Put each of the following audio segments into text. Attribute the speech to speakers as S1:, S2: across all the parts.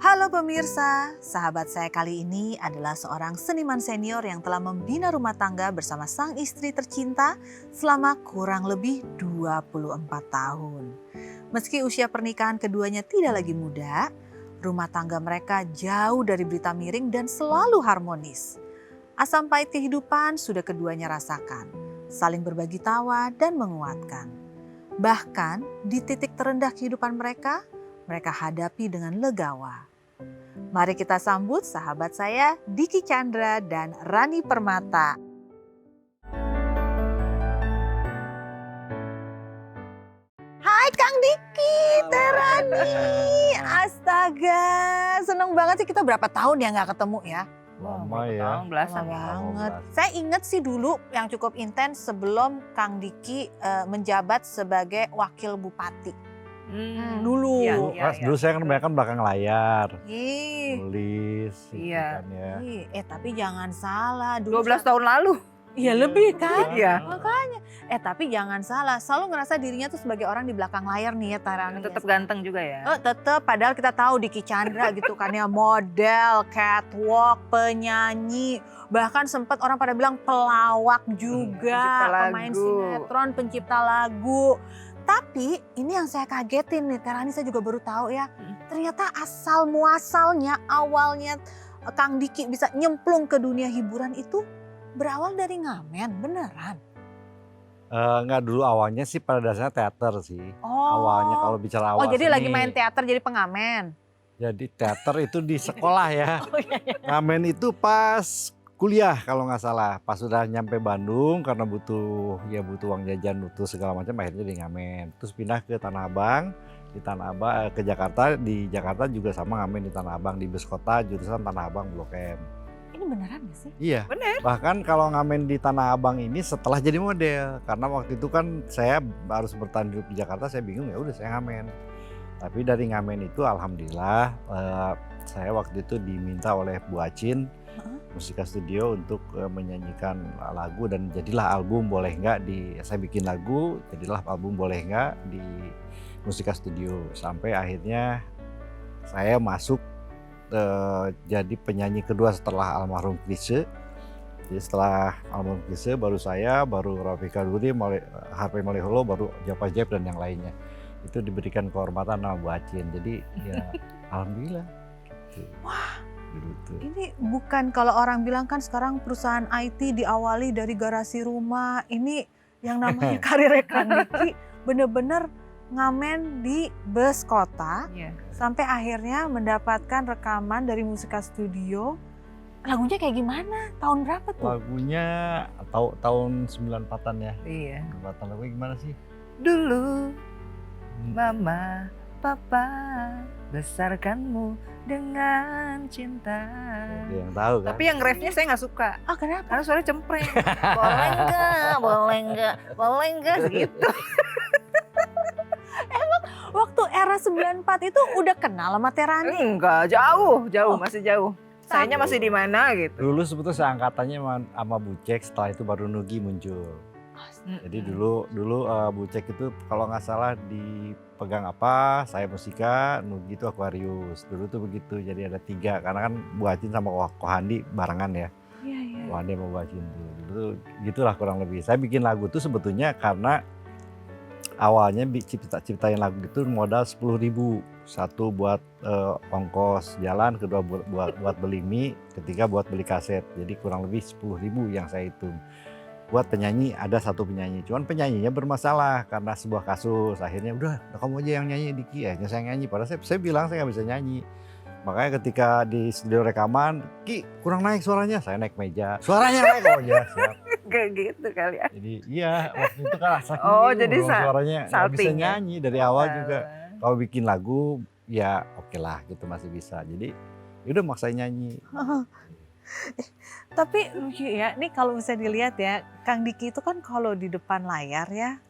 S1: Halo pemirsa, sahabat saya kali ini adalah seorang seniman senior yang telah membina rumah tangga bersama sang istri tercinta selama kurang lebih 24 tahun. Meski usia pernikahan keduanya tidak lagi muda, rumah tangga mereka jauh dari berita miring dan selalu harmonis. Asam pahit kehidupan sudah keduanya rasakan, saling berbagi tawa dan menguatkan. Bahkan di titik terendah kehidupan mereka hadapi dengan legawa. Mari kita sambut sahabat saya Diki Chandra dan Rani Permata. Hai Kang Diki, Teh Rani. Astaga, seneng banget sih, kita berapa tahun ya nggak ketemu ya?
S2: Lama ya.
S1: Lama banget. Saya ingat sih dulu yang cukup intens sebelum Kang Diki menjabat sebagai wakil bupati. Dulu.
S2: Dulu saya kan kebanyakan belakang layar.
S1: Ih.
S2: Tulis.
S3: Iya.
S2: Kan ya.
S1: Tapi jangan salah. Dulu
S3: 12 tahun lalu.
S1: Iya lebih kan?
S3: Iya.
S1: Makanya. Tapi jangan salah. Selalu ngerasa dirinya tuh sebagai orang di belakang layar nih ya Tarani.
S3: Tetap ganteng juga ya.
S1: Tetap. Padahal kita tahu Diki Chandra gitu kan ya. Model, catwalk, penyanyi. Bahkan sempat orang pada bilang pelawak juga. Pemain sinetron, pencipta lagu. Tapi ini yang saya kagetin nih, Terani saya juga baru tahu ya. Ternyata asal muasalnya awalnya Kang Diki bisa nyemplung ke dunia hiburan itu berawal dari ngamen, beneran?
S2: Enggak, dulu awalnya sih pada dasarnya teater sih.
S1: Awalnya
S2: kalau bicara awal
S1: jadi
S2: seni,
S1: lagi main teater jadi pengamen?
S2: Jadi teater itu di sekolah ya.
S1: Iya.
S2: Ngamen itu pas kuliah kalau nggak salah. Pas sudah nyampe Bandung karena butuh uang jajan, butuh segala macam, akhirnya di ngamen. Terus pindah ke Tanah Abang, ke Jakarta. Di Jakarta juga sama ngamen di Tanah Abang, di bus kota jurusan Tanah Abang Blok M.
S1: Ini beneran gak sih?
S2: Iya.
S3: Bener.
S2: Bahkan kalau ngamen di Tanah Abang ini setelah jadi model, karena waktu itu kan saya harus bertahan hidup di Jakarta, saya bingung, ya udah saya ngamen. Tapi dari ngamen itu alhamdulillah saya waktu itu diminta oleh Bu Acin Musika Studio untuk menyanyikan lagu, dan jadilah album Boleh Nggak saya bikin lagu, jadilah album Boleh Nggak di Musika Studio, sampai akhirnya saya masuk jadi penyanyi kedua setelah almarhum Chrisye. Jadi setelah almarhum Chrisye baru Rafiqa Duri, HP Maliholo, baru Japa Jep dan yang lainnya. Itu diberikan kehormatan sama Bu Acin. Jadi ya alhamdulillah gitu. Wah.
S1: Ini bukan, kalau orang bilang kan sekarang perusahaan IT diawali dari garasi rumah. Ini yang namanya karir Kang Diki bener-bener ngamen di bus kota. Sampai akhirnya mendapatkan rekaman dari Musika Studio. Lagunya kayak gimana? Tahun berapa tuh?
S2: Lagunya tahun 94-an ya.
S3: Iya.
S2: 94-an, lagunya gimana sih?
S3: Dulu Mama, Papa besarkanmu dengan cinta.
S2: Dia yang tahu kan.
S3: Tapi yang refnya saya nggak suka.
S1: Kenapa?
S3: Karena suaranya cempreng. boleh nggak gitu.
S1: Emang waktu era 94 itu udah kenal sama Terani?
S3: Enggak, jauh, masih jauh. Sayanya masih di mana gitu.
S2: Dulu sebetulnya seangkatannya sama Bucek, setelah itu baru Nugi muncul. Jadi dulu Bucek itu kalau nggak salah dipegang apa, saya musika, Nugi itu Aquarius. Dulu tuh begitu, jadi ada 3, karena kan Bu Acin sama Kohandi barengan ya.
S1: Iya.
S2: Kohandi sama Bu Acin tuh. Dulu gitulah kurang lebih. Saya bikin lagu tuh sebetulnya karena awalnya ciptain lagu itu modal 10.000. Satu buat ongkos jalan, kedua buat beli mie, ketiga buat beli kaset. Jadi kurang lebih 10.000 yang saya hitung. Buat penyanyi ada 1 penyanyi, cuman penyanyinya bermasalah karena sebuah kasus. Akhirnya udah kamu aja yang nyanyi Diki, akhirnya saya nyanyi. Padahal saya bilang saya nggak bisa nyanyi. Makanya ketika di studio rekaman, Ki kurang naik suaranya, saya naik meja. Suaranya naik, oh ya siap.
S3: Kayak gitu kali ya.
S2: Jadi iya waktu itu kan saking
S3: jadi
S2: suaranya nggak bisa
S3: ya?
S2: nyanyi dari awal juga. Kalau bikin lagu ya oke lah gitu, masih bisa. Jadi udah maksain nyanyi.
S1: Tapi lucu ya, nih kalau bisa dilihat ya, Kang Diki itu kan kalau di depan layar ya,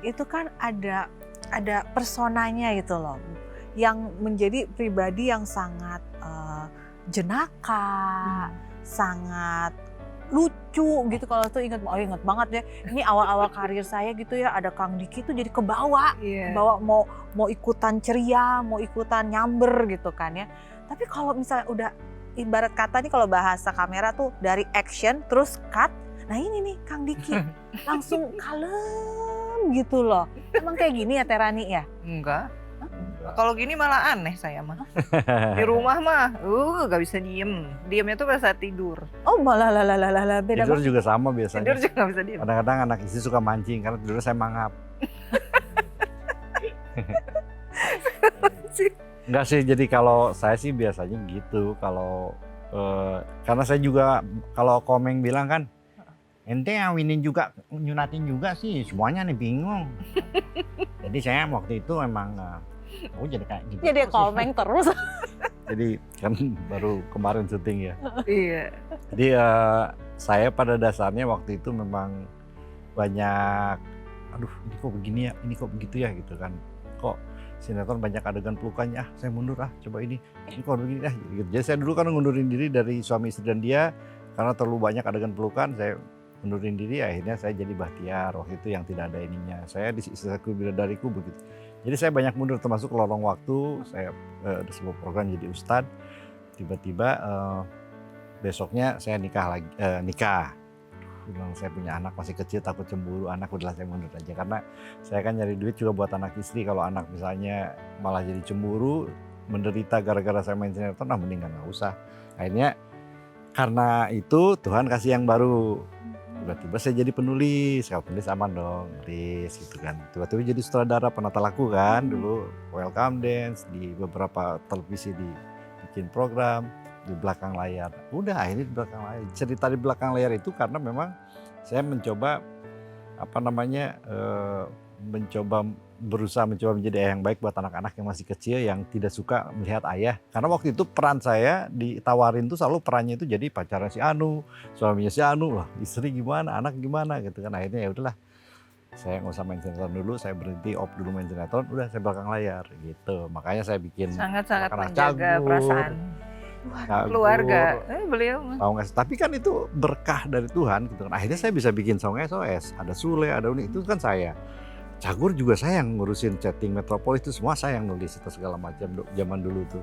S1: itu kan ada personanya gitu loh, yang menjadi pribadi yang sangat jenaka, sangat lucu gitu. Kalau tuh inget banget deh, ini awal-awal karir saya gitu ya, ada Kang Diki tuh jadi kebawa,
S3: Iya.
S1: bawa mau ikutan ceria, mau ikutan nyamber gitu kan ya. Tapi kalau misalnya udah ibarat kata nih kalau bahasa kamera tuh dari action terus cut. Nah ini nih Kang Diki langsung kalem gitu loh. Emang kayak gini ya Terani ya?
S3: Enggak. Kalau gini malah aneh saya mah. Di rumah mah, gak bisa diem. Diemnya tuh pada saat tidur.
S1: Oh malah beda
S2: Tidur
S1: banget.
S2: juga sama biasanya.
S3: Tidur juga gak bisa diem.
S2: Kadang-kadang anak istri suka mancing karena tidur saya mangap. Enggak sih, jadi kalau saya sih biasanya gitu. Kalau karena saya juga kalau Komeng bilang kan, ente ngawinin juga, nyunatin juga sih, semuanya nih bingung. Jadi saya waktu itu emang, jadi kayak gitu.
S1: Jadi
S2: terus sih.
S1: Komeng terus.
S2: Jadi kan baru kemarin syuting ya.
S3: Iya.
S2: Jadi saya pada dasarnya waktu itu memang banyak, aduh ini kok begini ya, ini kok begitu ya gitu kan. Kok sinetron banyak adegan pelukannya, saya mundur coba ini kok begini gitu. Jadi saya dulu kan ngundurin diri dari suami istri dan dia, karena terlalu banyak adegan pelukan, saya mundurin diri, akhirnya saya jadi Bahtiar waktu itu yang tidak ada ininya. Saya di Istriku Bidadariku begitu. Jadi saya banyak mundur termasuk lorong waktu, saya ada sebuah program jadi ustadz, tiba-tiba besoknya saya nikah. Bilang saya punya anak masih kecil takut cemburu anak, udahlah saya mundur aja karena saya kan nyari duit juga buat anak istri. Kalau anak misalnya malah jadi cemburu menderita gara-gara saya main sinetron, mending nggak usah. Akhirnya karena itu Tuhan kasih yang baru. Tiba-tiba saya jadi penulis, kalau penulis aman dong, nulis gitu kan. Tiba-tiba jadi sutradara penata lagu kan, dulu Welcome Dance, di beberapa televisi bikin program di belakang layar. Udah akhirnya di belakang layar. Cerita di belakang layar itu karena memang saya mencoba berusaha menjadi ayah yang baik buat anak-anak yang masih kecil yang tidak suka melihat ayah. Karena waktu itu peran saya ditawarin tuh selalu perannya itu jadi pacarnya si Anu, suaminya si Anu, lah istri gimana, anak gimana gitu kan. Akhirnya ya udahlah, saya nggak usah main sinetron dulu, saya berhenti off dulu main sinetron, udah saya belakang layar gitu. Makanya saya bikin
S3: Sangat-sangat
S2: anak-anak
S3: menjaga
S2: cagur,
S3: perasaan keluarga. Beliau mah.
S2: Saung S. Tapi kan itu berkah dari Tuhan gitu kan. Akhirnya saya bisa bikin Saung SOS, ada Sule, ada Uni, itu kan saya. Cagur juga saya yang ngurusin chatting Metropolis, itu semua saya yang nulis itu segala macam zaman dulu tuh.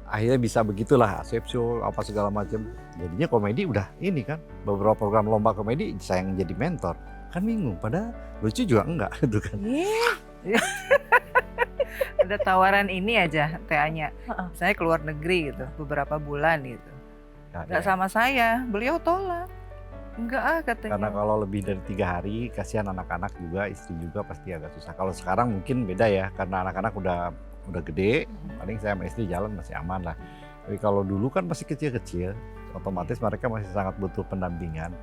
S2: Akhirnya bisa begitulah, Asep Show apa segala macam. Jadinya komedi udah ini kan, beberapa program lomba komedi saya yang jadi mentor. Kan bingung, padahal lucu juga enggak gitu kan.
S3: Ada tawaran ini aja TA-nya. Saya keluar negeri gitu beberapa bulan gitu. Enggak sama saya, beliau tolak. Enggak katanya.
S2: Karena kalau lebih dari 3 hari, kasihan anak-anak juga, istri juga pasti agak susah. Kalau sekarang mungkin beda ya, karena anak-anak udah gede, paling saya sama istri jalan masih aman lah. Tapi kalau dulu kan masih kecil-kecil, otomatis mereka masih sangat butuh pendampingan.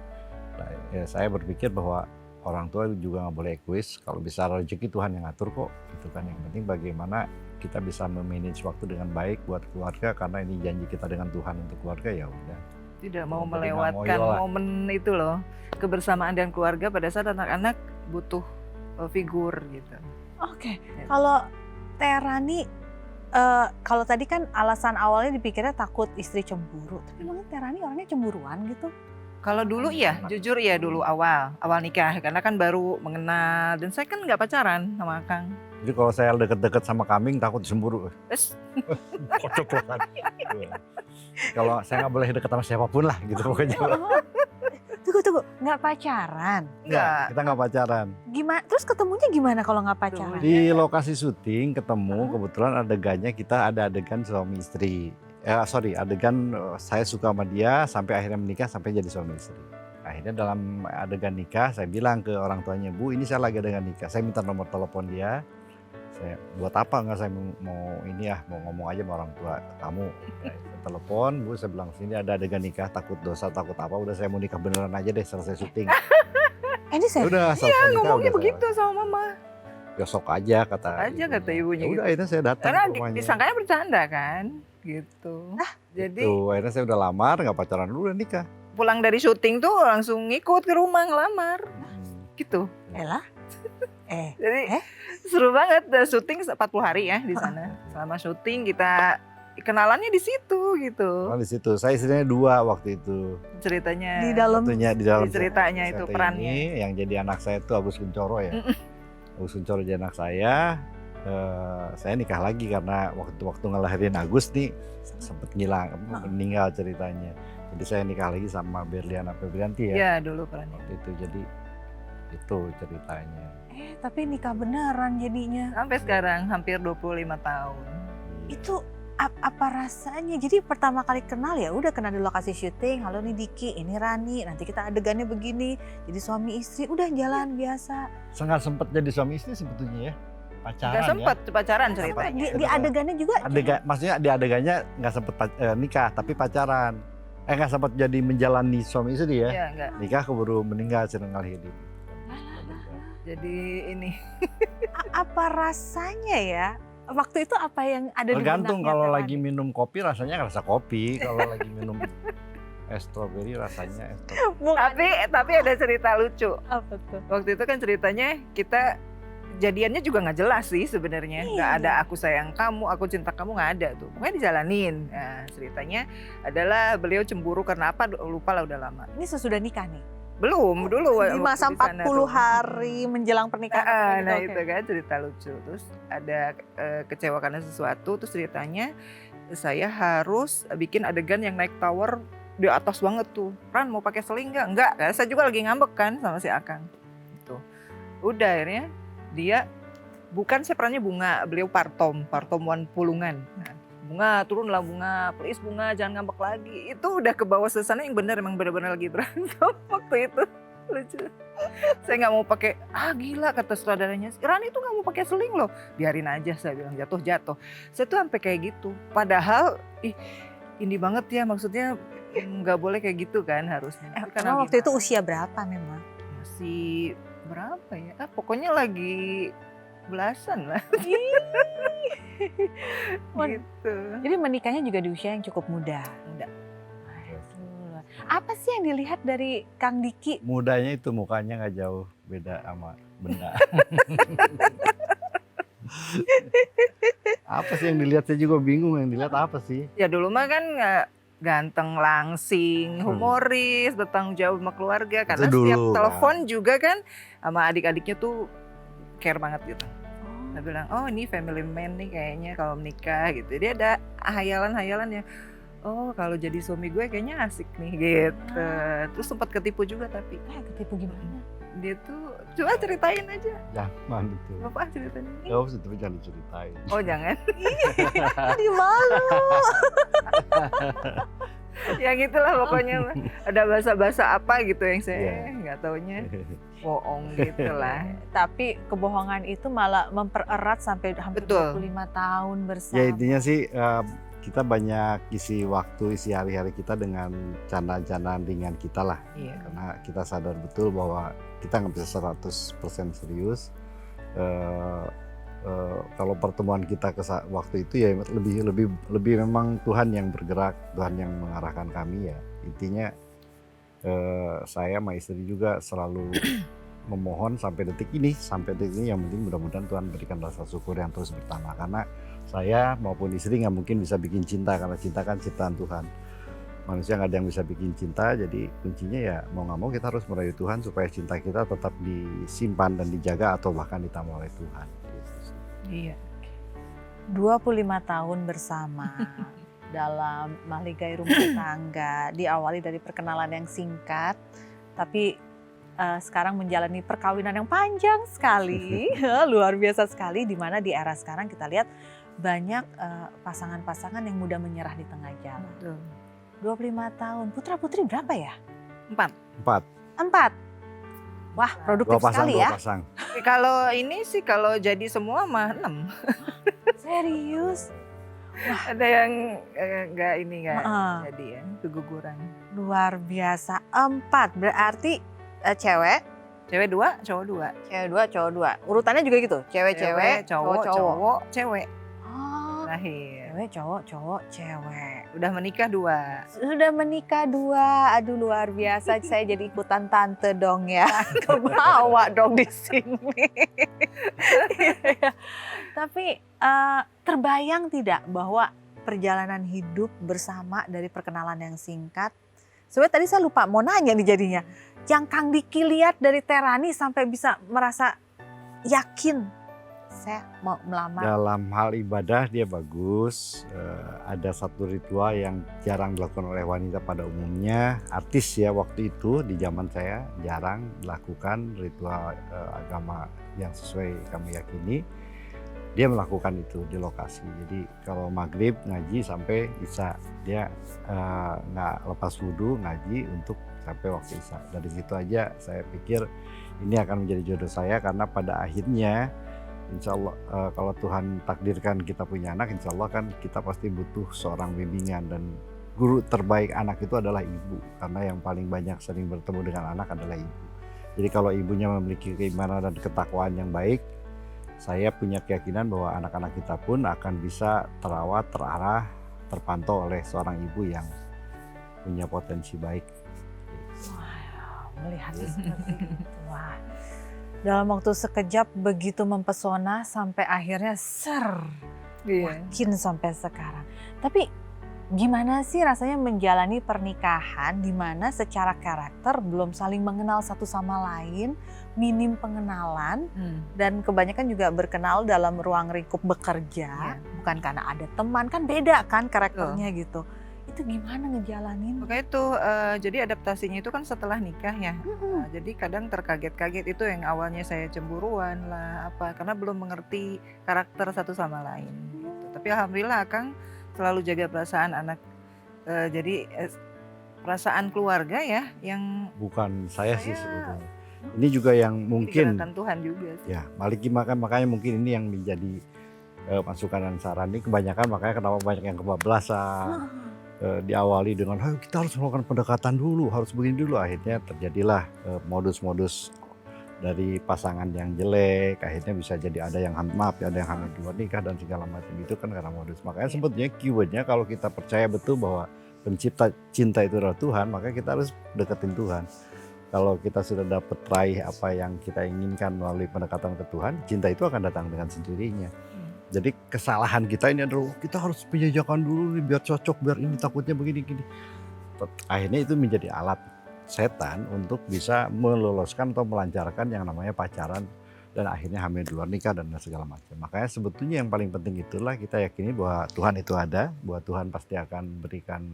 S2: Nah, ya saya berpikir bahwa orang tua juga nggak boleh egois. Kalau bisa rezeki Tuhan yang ngatur kok, gitu kan. Yang penting bagaimana kita bisa memanage waktu dengan baik buat keluarga, karena ini janji kita dengan Tuhan untuk keluarga, ya udah.
S3: Tidak mau
S2: Yang penting
S3: melewatkan
S2: nggak ngoyo lah.
S3: momen itu loh, kebersamaan dan keluarga pada saat anak-anak butuh figur gitu.
S1: Oke, kalau Terani, kalau tadi kan alasan awalnya dipikirnya takut istri cemburu, tapi emang Terani orangnya cemburuan gitu?
S3: Kalau dulu iya, jujur iya dulu awal nikah, karena kan baru mengenal dan saya kan nggak pacaran sama Kang.
S2: Jadi kalau saya deket-deket sama kambing takut cemburu.
S3: Terus
S2: Kocok lah kan. Kalau saya nggak boleh deket sama siapapun lah gitu pokoknya.
S1: Tunggu, nggak pacaran?
S3: enggak.
S2: Kita nggak pacaran.
S1: Gimana? Terus ketemunya gimana kalau nggak pacaran?
S2: Di lokasi syuting ketemu, kebetulan adegannya kita ada adegan suami istri. Adegan saya suka sama dia sampai akhirnya menikah sampai jadi suami istri. Akhirnya dalam adegan nikah saya bilang ke orang tuanya, Bu ini saya lagi adegan nikah, saya minta nomor telepon dia. Saya buat apa enggak, saya mau ngomong aja sama orang tua kamu. Ya, saya telepon, Bu saya bilang sini ada adegan nikah, takut dosa takut apa, udah saya mau nikah beneran aja deh selesai syuting.
S1: Ini saya
S2: Udah selesai nikah
S3: Ngomongnya
S2: udah
S3: begitu sama mama.
S2: Besok aja kata
S3: Ibunya
S2: Ya udah
S3: gitu.
S2: akhirnya saya datang
S3: Karena
S2: ke rumahnya.
S3: disangkanya bercanda kan, gitu. Jadi
S2: Tuh, akhirnya saya udah lamar, nggak pacaran dulu, udah nikah.
S3: pulang dari syuting tuh langsung ngikut ke rumah ngelamar, gitu.
S1: Elah.
S3: Jadi seru banget, syuting 40 hari ya di sana. Selama syuting kita kenalannya di situ gitu.
S2: Di situ, saya istrinya 2 waktu itu.
S3: Ceritanya
S1: Di dalam
S2: Satunya di dalam
S3: Di ceritanya itu
S2: set
S3: perannya.
S2: ini, yang jadi anak saya itu Agus Kuncoro ya. Agus Kuncoro jadi anak saya. saya nikah lagi karena waktu ngelahirin Agus nih sempet ngilang, meninggal ceritanya. Jadi saya nikah lagi sama Berliana Febrianti ya.
S3: Iya dulu pernah.
S2: Waktu itu jadi itu ceritanya.
S1: Tapi nikah beneran jadinya.
S3: Sampai sekarang hampir 25 tahun.
S1: Itu apa rasanya? Jadi pertama kali kenal ya udah kenal di lokasi syuting. Halo nih Diki, ini Rani. Nanti kita adegannya begini. Jadi suami istri udah jalan biasa.
S2: Nggak sempet jadi suami istri sebetulnya ya. Pacaran
S3: Gak sempet
S2: ya.
S3: pacaran ceritanya.
S1: Di adegannya juga.
S2: Maksudnya di adegannya nggak sempet nikah tapi pacaran. Nggak sempet jadi menjalani suami istri ya.
S3: Iya enggak.
S2: Nikah keburu meninggal cengal hidup.
S3: Jadi ini.
S1: Apa rasanya ya? Waktu itu apa yang ada di
S2: Tergantung
S1: benaknya
S2: kalau
S1: Teh
S2: lagi
S1: Rani?
S2: minum kopi rasanya rasa kopi, kalau lagi minum es strawberry rasanya es strawberry.
S3: Tapi ada cerita lucu.
S1: Apa tuh?
S3: Waktu itu kan ceritanya kita jadiannya juga nggak jelas sih sebenarnya. Nggak ada aku sayang kamu, aku cinta kamu, nggak ada tuh. Pokoknya dijalanin. Nah, ceritanya adalah beliau cemburu karena apa? Lupa lah, udah lama.
S1: Ini sesudah nikah nih?
S3: Belum, dulu
S1: 5
S3: waktu
S1: sampai
S3: di sana
S1: 40
S3: tuh.
S1: hari menjelang pernikahan.
S3: Nah
S1: Oke.
S3: itu kan cerita lucu. Terus ada kecewa karena sesuatu. Terus ceritanya saya harus bikin adegan yang naik tower di atas banget tuh. Ran mau pakai seling nggak? Enggak. Saya juga lagi ngambek kan sama si Akang. Gitu. Udah akhirnya dia bukan saya perannya Bunga, beliau Partom Wan Pulungan. Nah, Bunga turunlah Bunga, please Bunga jangan ngambek lagi. Itu udah ke bawah suasana yang benar, emang benar-benar lagi berantem waktu itu. Lucu. Saya nggak mau pakai, gila kata sutradaranya, Rani itu nggak mau pakai seling loh. Biarin aja, saya bilang jatuh. Saya tuh sampai kayak gitu. Padahal ini banget ya, maksudnya nggak boleh kayak gitu kan harusnya.
S1: Karena waktu itu usia berapa memang?
S3: Masih berapa ya? Pokoknya lagi belasan lah. Gitu.
S1: Jadi menikahnya juga di usia yang cukup muda.
S3: Muda.
S1: Aduh. Apa sih yang dilihat dari Kang Diki?
S2: Mudanya itu mukanya nggak jauh beda sama benda. Apa sih yang dilihat, saya juga bingung yang dilihat apa sih.
S3: Ya dulu mah kan ganteng, langsing, humoris, bertanggung jawab sama keluarga. Karena
S2: Itu dulu,
S3: setiap telepon juga kan sama adik-adiknya tuh care banget gitu. Dia bilang, oh ini family man nih kayaknya kalau menikah gitu. Dia ada hayalan-hayalan yang, oh kalau jadi suami gue kayaknya asik nih gitu. Terus sempat ketipu juga tapi.
S1: Ketipu gimana?
S3: Dia tuh, coba ceritain aja.
S2: Jangan itu.
S3: Bapak ceritain.
S2: Gak usah, tapi jangan diceritain.
S3: Oh jangan.
S1: Jadi malu.
S3: Yang itulah pokoknya ada bahasa-bahasa apa gitu yang saya nggak taunya bohong gitu lah.
S1: Tapi kebohongan itu malah mempererat sampai hampir
S3: Betul.
S1: 25 tahun bersama.
S2: Ya intinya sih kita banyak isi waktu, isi hari-hari kita dengan candaan-candaan ringan kita lah.
S3: Iya.
S2: Karena kita sadar betul bahwa kita nggak bisa 100% serius. Kalau pertemuan kita waktu itu ya lebih memang Tuhan yang bergerak, Tuhan yang mengarahkan kami ya. Intinya saya sama istri juga selalu memohon sampai detik ini yang penting mudah-mudahan Tuhan berikan rasa syukur yang terus bertambah, karena saya maupun istri nggak mungkin bisa bikin cinta, karena cinta kan ciptaan Tuhan. Manusia nggak ada yang bisa bikin cinta, jadi kuncinya ya mau nggak mau kita harus merayu Tuhan supaya cinta kita tetap disimpan dan dijaga atau bahkan ditambah oleh Tuhan.
S3: Iya.
S1: 25 tahun bersama dalam mahligai rumah tangga, diawali dari perkenalan yang singkat, tapi sekarang menjalani perkawinan yang panjang sekali, luar biasa sekali, di mana di era sekarang kita lihat banyak pasangan-pasangan yang mudah menyerah di tengah jalan.
S3: Betul.
S1: 25 tahun, putra-putri berapa ya?
S3: 4.
S1: 4. Wah, produktif sekali ya.
S2: 2 pasang.
S3: Kalau ini sih kalau jadi semua mah 6.
S1: Serius?
S3: Ada yang nggak jadi ya, keguguran.
S1: Luar biasa. 4, berarti cewek
S3: 2, cowok 2.
S1: Cewek 2, cowok 2. Urutannya juga gitu? Cewek,
S3: cowok, cewek.
S1: Oh,
S3: Lahir.
S1: cewek, cowok, cewek.
S3: Udah menikah 2.
S1: Sudah menikah 2. Aduh luar biasa, saya jadi ikutan tante dong ya. Kebawa dong di sini. Tapi terbayang tidak bahwa perjalanan hidup bersama dari perkenalan yang singkat. Sebenarnya tadi saya lupa mau nanya nih jadinya. Yang Kang Diki lihat dari Teh Rani sampai bisa merasa yakin saya mau melamar.
S2: Dalam hal ibadah dia bagus. Ada satu ritual yang jarang dilakukan oleh wanita pada umumnya. Artis ya waktu itu di zaman saya jarang dilakukan ritual agama yang sesuai kami yakini. Dia melakukan itu di lokasi. Jadi kalau maghrib ngaji sampai isya, dia nggak lepas wudhu ngaji untuk sampai waktu isya. Dari situ aja saya pikir ini akan menjadi jodoh saya, karena pada akhirnya insya Allah kalau Tuhan takdirkan kita punya anak, insya Allah kan kita pasti butuh seorang bimbingan, dan guru terbaik anak itu adalah ibu, karena yang paling banyak sering bertemu dengan anak adalah ibu. Jadi kalau ibunya memiliki keimanan dan ketakwaan yang baik, saya punya keyakinan bahwa anak-anak kita pun akan bisa terawat, terarah, terpantau oleh seorang ibu yang punya potensi baik.
S1: Wah, melihatnya seperti itu. Wah. Dalam waktu sekejap begitu mempesona sampai akhirnya makin sampai sekarang. Tapi gimana sih rasanya menjalani pernikahan di mana secara karakter belum saling mengenal satu sama lain, minim pengenalan, dan kebanyakan juga berkenal dalam ruang lingkup bekerja, bukan karena ada teman, kan beda kan karakternya gitu. Itu gimana ngejalanin?
S3: Makanya itu jadi adaptasinya itu kan setelah nikah ya. Jadi kadang terkaget-kaget, itu yang awalnya saya cemburuan lah apa, karena belum mengerti karakter satu sama lain gitu. Tapi alhamdulillah Kang selalu jaga perasaan anak. Jadi perasaan keluarga ya yang
S2: Bukan saya sih sebetulnya. Ini juga yang mungkin
S3: digerakkan Tuhan juga sih.
S2: ya Maliki, makanya mungkin ini yang menjadi masukan dan saran. Ini kebanyakan makanya kenapa banyak yang kebablasan. Diawali dengan kita harus melakukan pendekatan dulu, harus begini dulu, akhirnya terjadilah modus-modus dari pasangan yang jelek, akhirnya bisa jadi ada yang ada yang hamil di luar nikah dan segala macam, itu kan karena modus. Makanya sebetulnya keywordnya kalau kita percaya betul bahwa pencipta cinta itu adalah Tuhan, maka kita harus deketin Tuhan. Kalau kita sudah dapat raih apa yang kita inginkan melalui pendekatan ke Tuhan, cinta itu akan datang dengan sendirinya. Jadi kesalahan kita ini adalah kita harus penjajakan dulu nih, biar cocok, biar ini takutnya begini-gini. Akhirnya itu menjadi alat setan untuk bisa meloloskan atau melancarkan yang namanya pacaran dan akhirnya hamil di luar nikah dan segala macam. Makanya sebetulnya yang paling penting itulah kita yakini bahwa Tuhan itu ada, bahwa Tuhan pasti akan berikan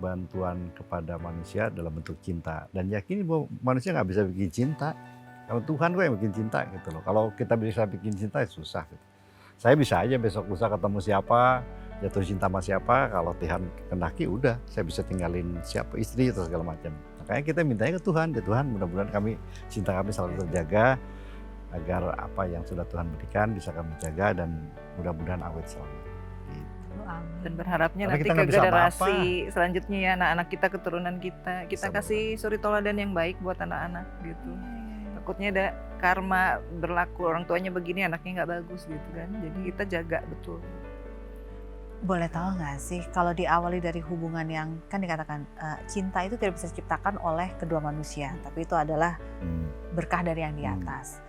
S2: bantuan kepada manusia dalam bentuk cinta, dan yakini bahwa manusia nggak bisa bikin cinta. Kalau Tuhan kok yang bikin cinta gitu loh. Kalau kita bisa bikin cinta ya susah gitu. Saya bisa aja besok lusa ketemu siapa, jatuh cinta sama siapa, kalau Tuhan kehendaki udah saya bisa tinggalin siapa istri atau segala macam. Makanya kita mintanya ke Tuhan, ya Tuhan mudah-mudahan cinta kami selalu terjaga, agar apa yang sudah Tuhan berikan bisa kami jaga dan mudah-mudahan awet selalu.
S3: Dan berharapnya
S2: Tapi
S3: nanti
S2: kita
S3: ke
S2: nggak bisa
S3: generasi
S2: apa-apa.
S3: selanjutnya ya, anak-anak kita, keturunan kita
S2: Bisa
S3: kasih suri toladan yang baik buat anak-anak gitu. Takutnya ada karma berlaku, orang tuanya begini anaknya nggak bagus gitu kan, jadi kita jaga betul.
S1: Boleh tahu nggak sih kalau diawali dari hubungan yang kan dikatakan cinta itu tidak bisa diciptakan oleh kedua manusia, tapi itu adalah berkah dari yang di atas.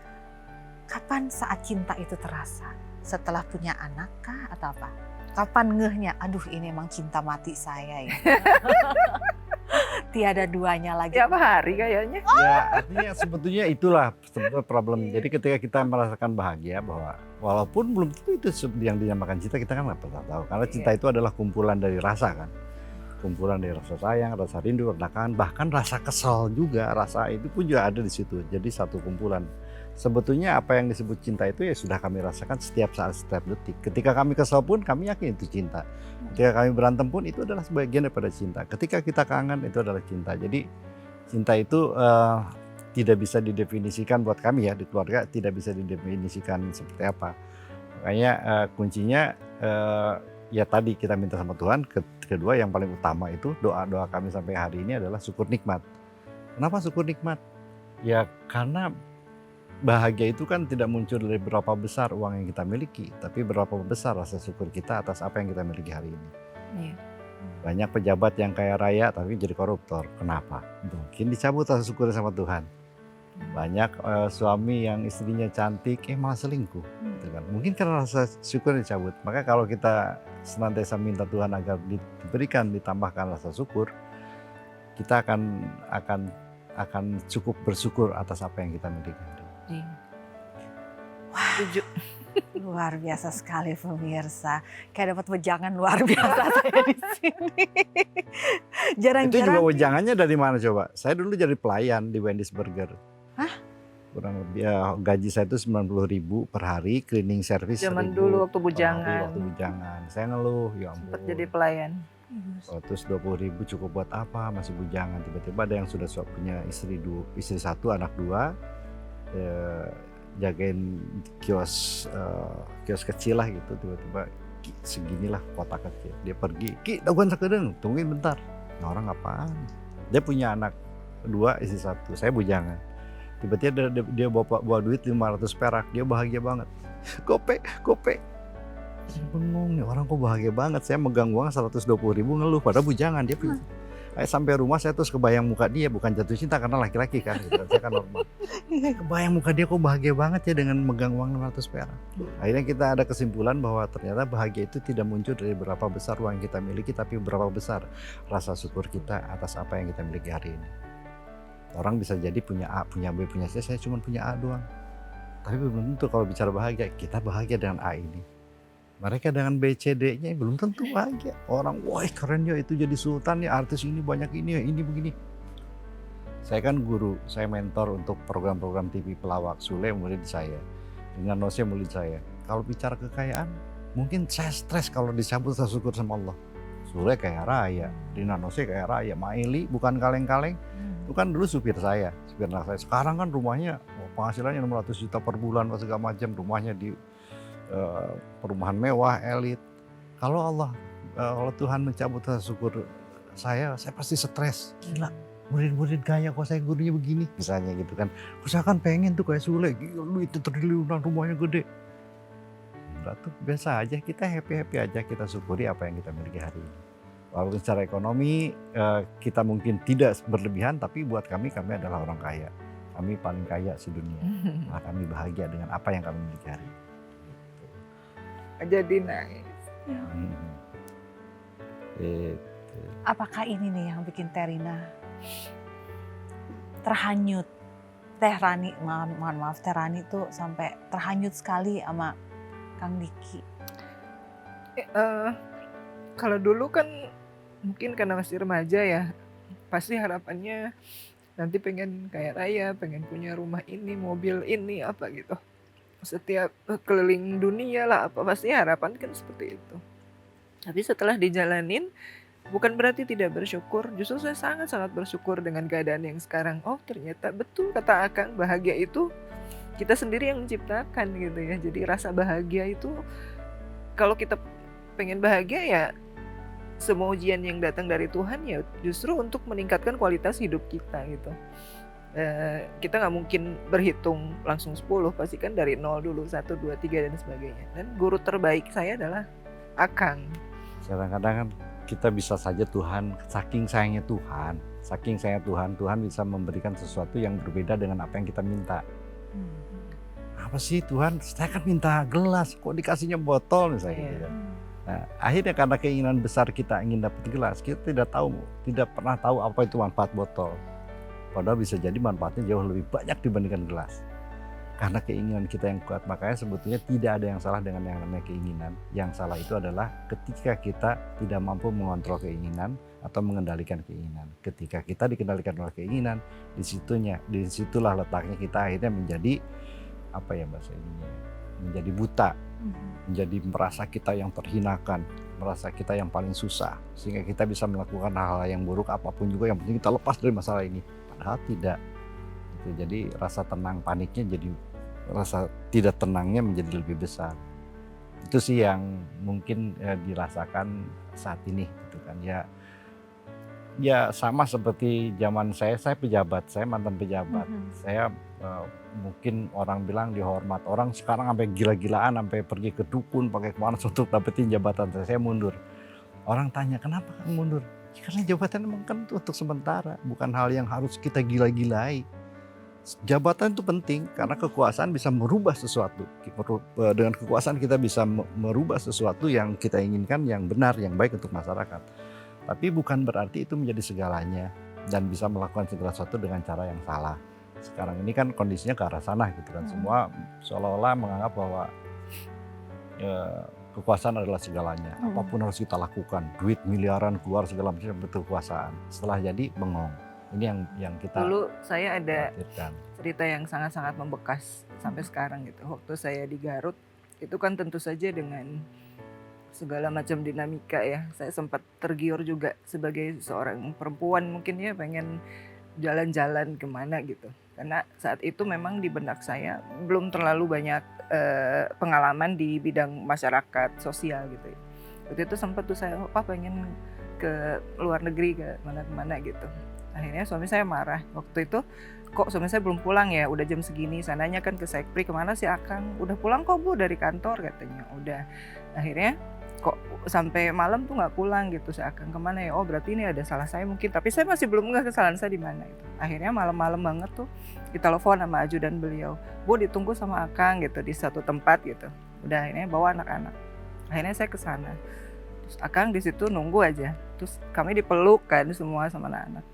S1: Kapan saat cinta itu terasa? Setelah punya anak kah atau apa? Kapan ngehnya, aduh ini emang cinta mati saya ya. Tiada duanya lagi.
S3: Tiap hari kayaknya.
S2: Ya artinya sebetulnya itulah sebetulnya problem. Jadi ketika kita merasakan bahagia, bahwa walaupun belum tentu itu yang dinamakan cinta, kita kan nggak pernah tahu. Karena cinta itu adalah kumpulan dari rasa kan. Kumpulan dari rasa sayang, rasa rindu, rasa kangen, bahkan rasa kesal juga. Rasa itu pun juga ada di situ. Jadi satu kumpulan. Sebetulnya apa yang disebut cinta itu ya sudah kami rasakan setiap saat, setiap detik. Ketika kami kesal pun kami yakin itu cinta. Ketika kami berantem pun itu adalah sebagian daripada cinta. Ketika kita kangen itu adalah cinta. Jadi cinta itu tidak bisa didefinisikan buat kami ya di keluarga, tidak bisa didefinisikan seperti apa. Makanya kuncinya ya tadi kita minta sama Tuhan. Kedua yang paling utama itu doa-doa kami sampai hari ini adalah syukur nikmat. Kenapa syukur nikmat? Ya karena bahagia itu kan tidak muncul dari berapa besar uang yang kita miliki, tapi berapa besar rasa syukur kita atas apa yang kita miliki hari ini.
S3: Iya.
S2: Banyak pejabat yang kaya raya tapi jadi koruptor. Kenapa? Mungkin dicabut rasa syukur sama Tuhan. Banyak suami yang istrinya cantik malah selingkuh. Gitu kan. Mungkin karena rasa syukur dicabut. Maka kalau kita senantiasa minta Tuhan agar diberikan, ditambahkan rasa syukur, kita akan cukup bersyukur atas apa yang kita miliki.
S3: Wah. Setuju.
S1: Luar biasa sekali pemirsa. Kayak dapat wejangan luar biasa saya di sini.
S2: Itu juga
S1: Jarang-jarang nih.
S2: wejangannya dari mana coba? Saya dulu jadi pelayan di Wendy's Burger.
S1: Hah?
S2: Kurang lebih gaji saya itu 90.000 per hari, cleaning service
S3: Zaman
S2: 1.000
S3: dulu waktu
S2: per hari
S3: bujangan.
S2: waktu bujangan. Saya ngeluh, ya
S3: Sempat
S2: ampun.
S3: jadi pelayan.
S2: Terus 20.000 cukup buat apa? Masih bujangan. Tiba-tiba ada yang sudah punya istri satu, anak dua, jagain kios kecil lah gitu. Tiba-tiba seginilah kotak kecil. Dia pergi, Ki, daguan sakedeung, tungguin bentar. Nah, orang apaan? Dia punya anak dua, istri satu. Saya bujangan. Tiba-tiba dia bawa duit 500 perak. Dia bahagia banget. Gope. Saya bengong nih, orang kok bahagia banget. Saya megang uang 120.000 ngeluh, padahal bujangan dia punya. Sampai rumah saya terus kebayang muka dia, bukan jatuh cinta karena laki-laki kan, gitu. Saya kan normal. Kebayang muka dia kok bahagia banget ya dengan megang uang 600 perak. Akhirnya kita ada kesimpulan bahwa ternyata bahagia itu tidak muncul dari berapa besar uang yang kita miliki, tapi berapa besar rasa syukur kita atas apa yang kita miliki hari ini. Orang bisa jadi punya A, punya B, punya C, saya cuma punya A doang. Tapi belum tentu kalau bicara bahagia, kita bahagia dengan A ini. Mereka dengan B, C, D-nya belum tentu bahagia. Orang, wah keren ya itu jadi sultan ya, artis ini banyak ini ya, ini begini. Saya kan guru, saya mentor untuk program-program TV pelawak. Sule murid saya, Rina Nose murid saya. Kalau bicara kekayaan, mungkin saya stres kalau dicabut, saya syukur sama Allah. Sule kaya raya, Rina Nose kaya raya, Maeli bukan kaleng-kaleng. Itu kan dulu supir saya, supir anak saya. Sekarang kan rumahnya penghasilannya 600 juta per bulan, segala macam. Rumahnya di perumahan mewah, elit. Kalau kalau Tuhan mencabut rasa syukur saya pasti stres. Gila, murid-murid gaya kok saya gurunya begini. Misalnya gitu kan. Saya kan pengen tuh kayak Sule, gila lu itu triliunan rumahnya gede. Enggak tuh, biasa aja, kita happy-happy aja, kita syukuri apa yang kita miliki hari ini. Walaupun secara ekonomi kita mungkin tidak berlebihan, tapi buat kami adalah orang kaya. Kami paling kaya sedunia. Nah, kami bahagia dengan apa yang kami miliki hari ini.
S3: Jadi nangis.
S1: Apakah ini nih yang bikin Terina terhanyut? Teh Rani, mohon maaf, Teh Rani tuh sampai terhanyut sekali sama Kang Diki.
S3: Kalau dulu kan mungkin karena masih remaja ya, pasti harapannya nanti pengen kaya raya, pengen punya rumah ini, mobil ini, apa gitu. Setiap keliling dunia lah, apa pasti harapan kan seperti itu. Tapi setelah dijalanin, bukan berarti tidak bersyukur. Justru saya sangat-sangat bersyukur dengan keadaan yang sekarang. Oh ternyata betul kata Akang, bahagia itu kita sendiri yang menciptakan gitu ya. Jadi rasa bahagia itu, kalau kita pengen bahagia ya, semua ujian yang datang dari Tuhan ya justru untuk meningkatkan kualitas hidup kita gitu. Kita nggak mungkin berhitung langsung 10, pasti kan dari 0 dulu, 1, 2, 3 dan sebagainya. Dan guru terbaik saya adalah Akang.
S2: Kadang-kadang kan kita bisa saja Tuhan, saking sayangnya Tuhan, Tuhan bisa memberikan sesuatu yang berbeda dengan apa yang kita minta. Apa sih Tuhan, saya kan minta gelas, kok dikasihnya botol misalnya gitu kan. Nah, akhirnya karena keinginan besar kita ingin dapat gelas, kita tidak pernah tahu apa itu manfaat botol. Padahal bisa jadi manfaatnya jauh lebih banyak dibandingkan gelas. Karena keinginan kita yang kuat, makanya sebetulnya tidak ada yang salah dengan yang namanya keinginan. Yang salah itu adalah ketika kita tidak mampu mengontrol keinginan atau mengendalikan keinginan. Ketika kita dikendalikan oleh keinginan, disitulah letaknya kita akhirnya menjadi apa ya bahasa ininya, menjadi buta, menjadi merasa kita yang terhinakan, merasa kita yang paling susah, sehingga kita bisa melakukan hal-hal yang buruk apapun juga, yang penting kita lepas dari masalah ini. Padahal tidak. Jadi rasa tenang paniknya jadi rasa tidak tenangnya menjadi lebih besar. Itu sih yang mungkin dirasakan saat ini gitu kan ya. Ya sama seperti zaman saya pejabat, saya mantan pejabat. Saya mungkin orang bilang dihormat, orang sekarang sampai gila-gilaan, sampai pergi ke dukun pakai kemana untuk dapetin jabatan saya mundur. Orang tanya kenapa kamu mundur? Ya, karena jabatan emang kan untuk sementara, bukan hal yang harus kita gila-gilai. Jabatan itu penting karena kekuasaan bisa merubah sesuatu. Dengan kekuasaan kita bisa merubah sesuatu yang kita inginkan, yang benar, yang baik untuk masyarakat. Tapi bukan berarti itu menjadi segalanya dan bisa melakukan segala sesuatu dengan cara yang salah. Sekarang ini kan kondisinya ke arah sana gitu kan. Semua seolah-olah menganggap bahwa kekuasaan adalah segalanya. Apapun harus kita lakukan, duit miliaran keluar segala macam betul kekuasaan. Setelah jadi bengong. Ini yang kita
S3: Dulu saya ada
S2: khawatirkan.
S3: cerita yang sangat-sangat membekas sampai sekarang gitu. Waktu saya di Garut, itu kan tentu saja dengan segala macam dinamika ya. Saya sempat tergiur juga sebagai seorang perempuan mungkin ya, pengen jalan-jalan kemana gitu. Karena saat itu memang di benak saya belum terlalu banyak pengalaman di bidang masyarakat sosial gitu. Waktu itu sempat tuh saya pengen ke luar negeri, ke mana-mana gitu. Akhirnya suami saya marah. Waktu itu kok suami saya belum pulang ya, udah jam segini. Sananya kan ke Sekpri, kemana sih Akang? Udah pulang kok Bu dari kantor katanya. Udah. Akhirnya kok sampai malam tuh nggak pulang gitu si Akang, kemana ya? Oh berarti ini ada salah saya mungkin. Tapi saya masih belum nggak kesalahan saya di mana itu. Akhirnya malam-malam banget tuh ditelepon sama ajudan beliau. Bu ditunggu sama Akang gitu di satu tempat gitu. Udah akhirnya bawa anak-anak. Akhirnya saya ke sana. Terus Akang di situ nunggu aja. Terus kami dipeluk kan semua sama anak-anak.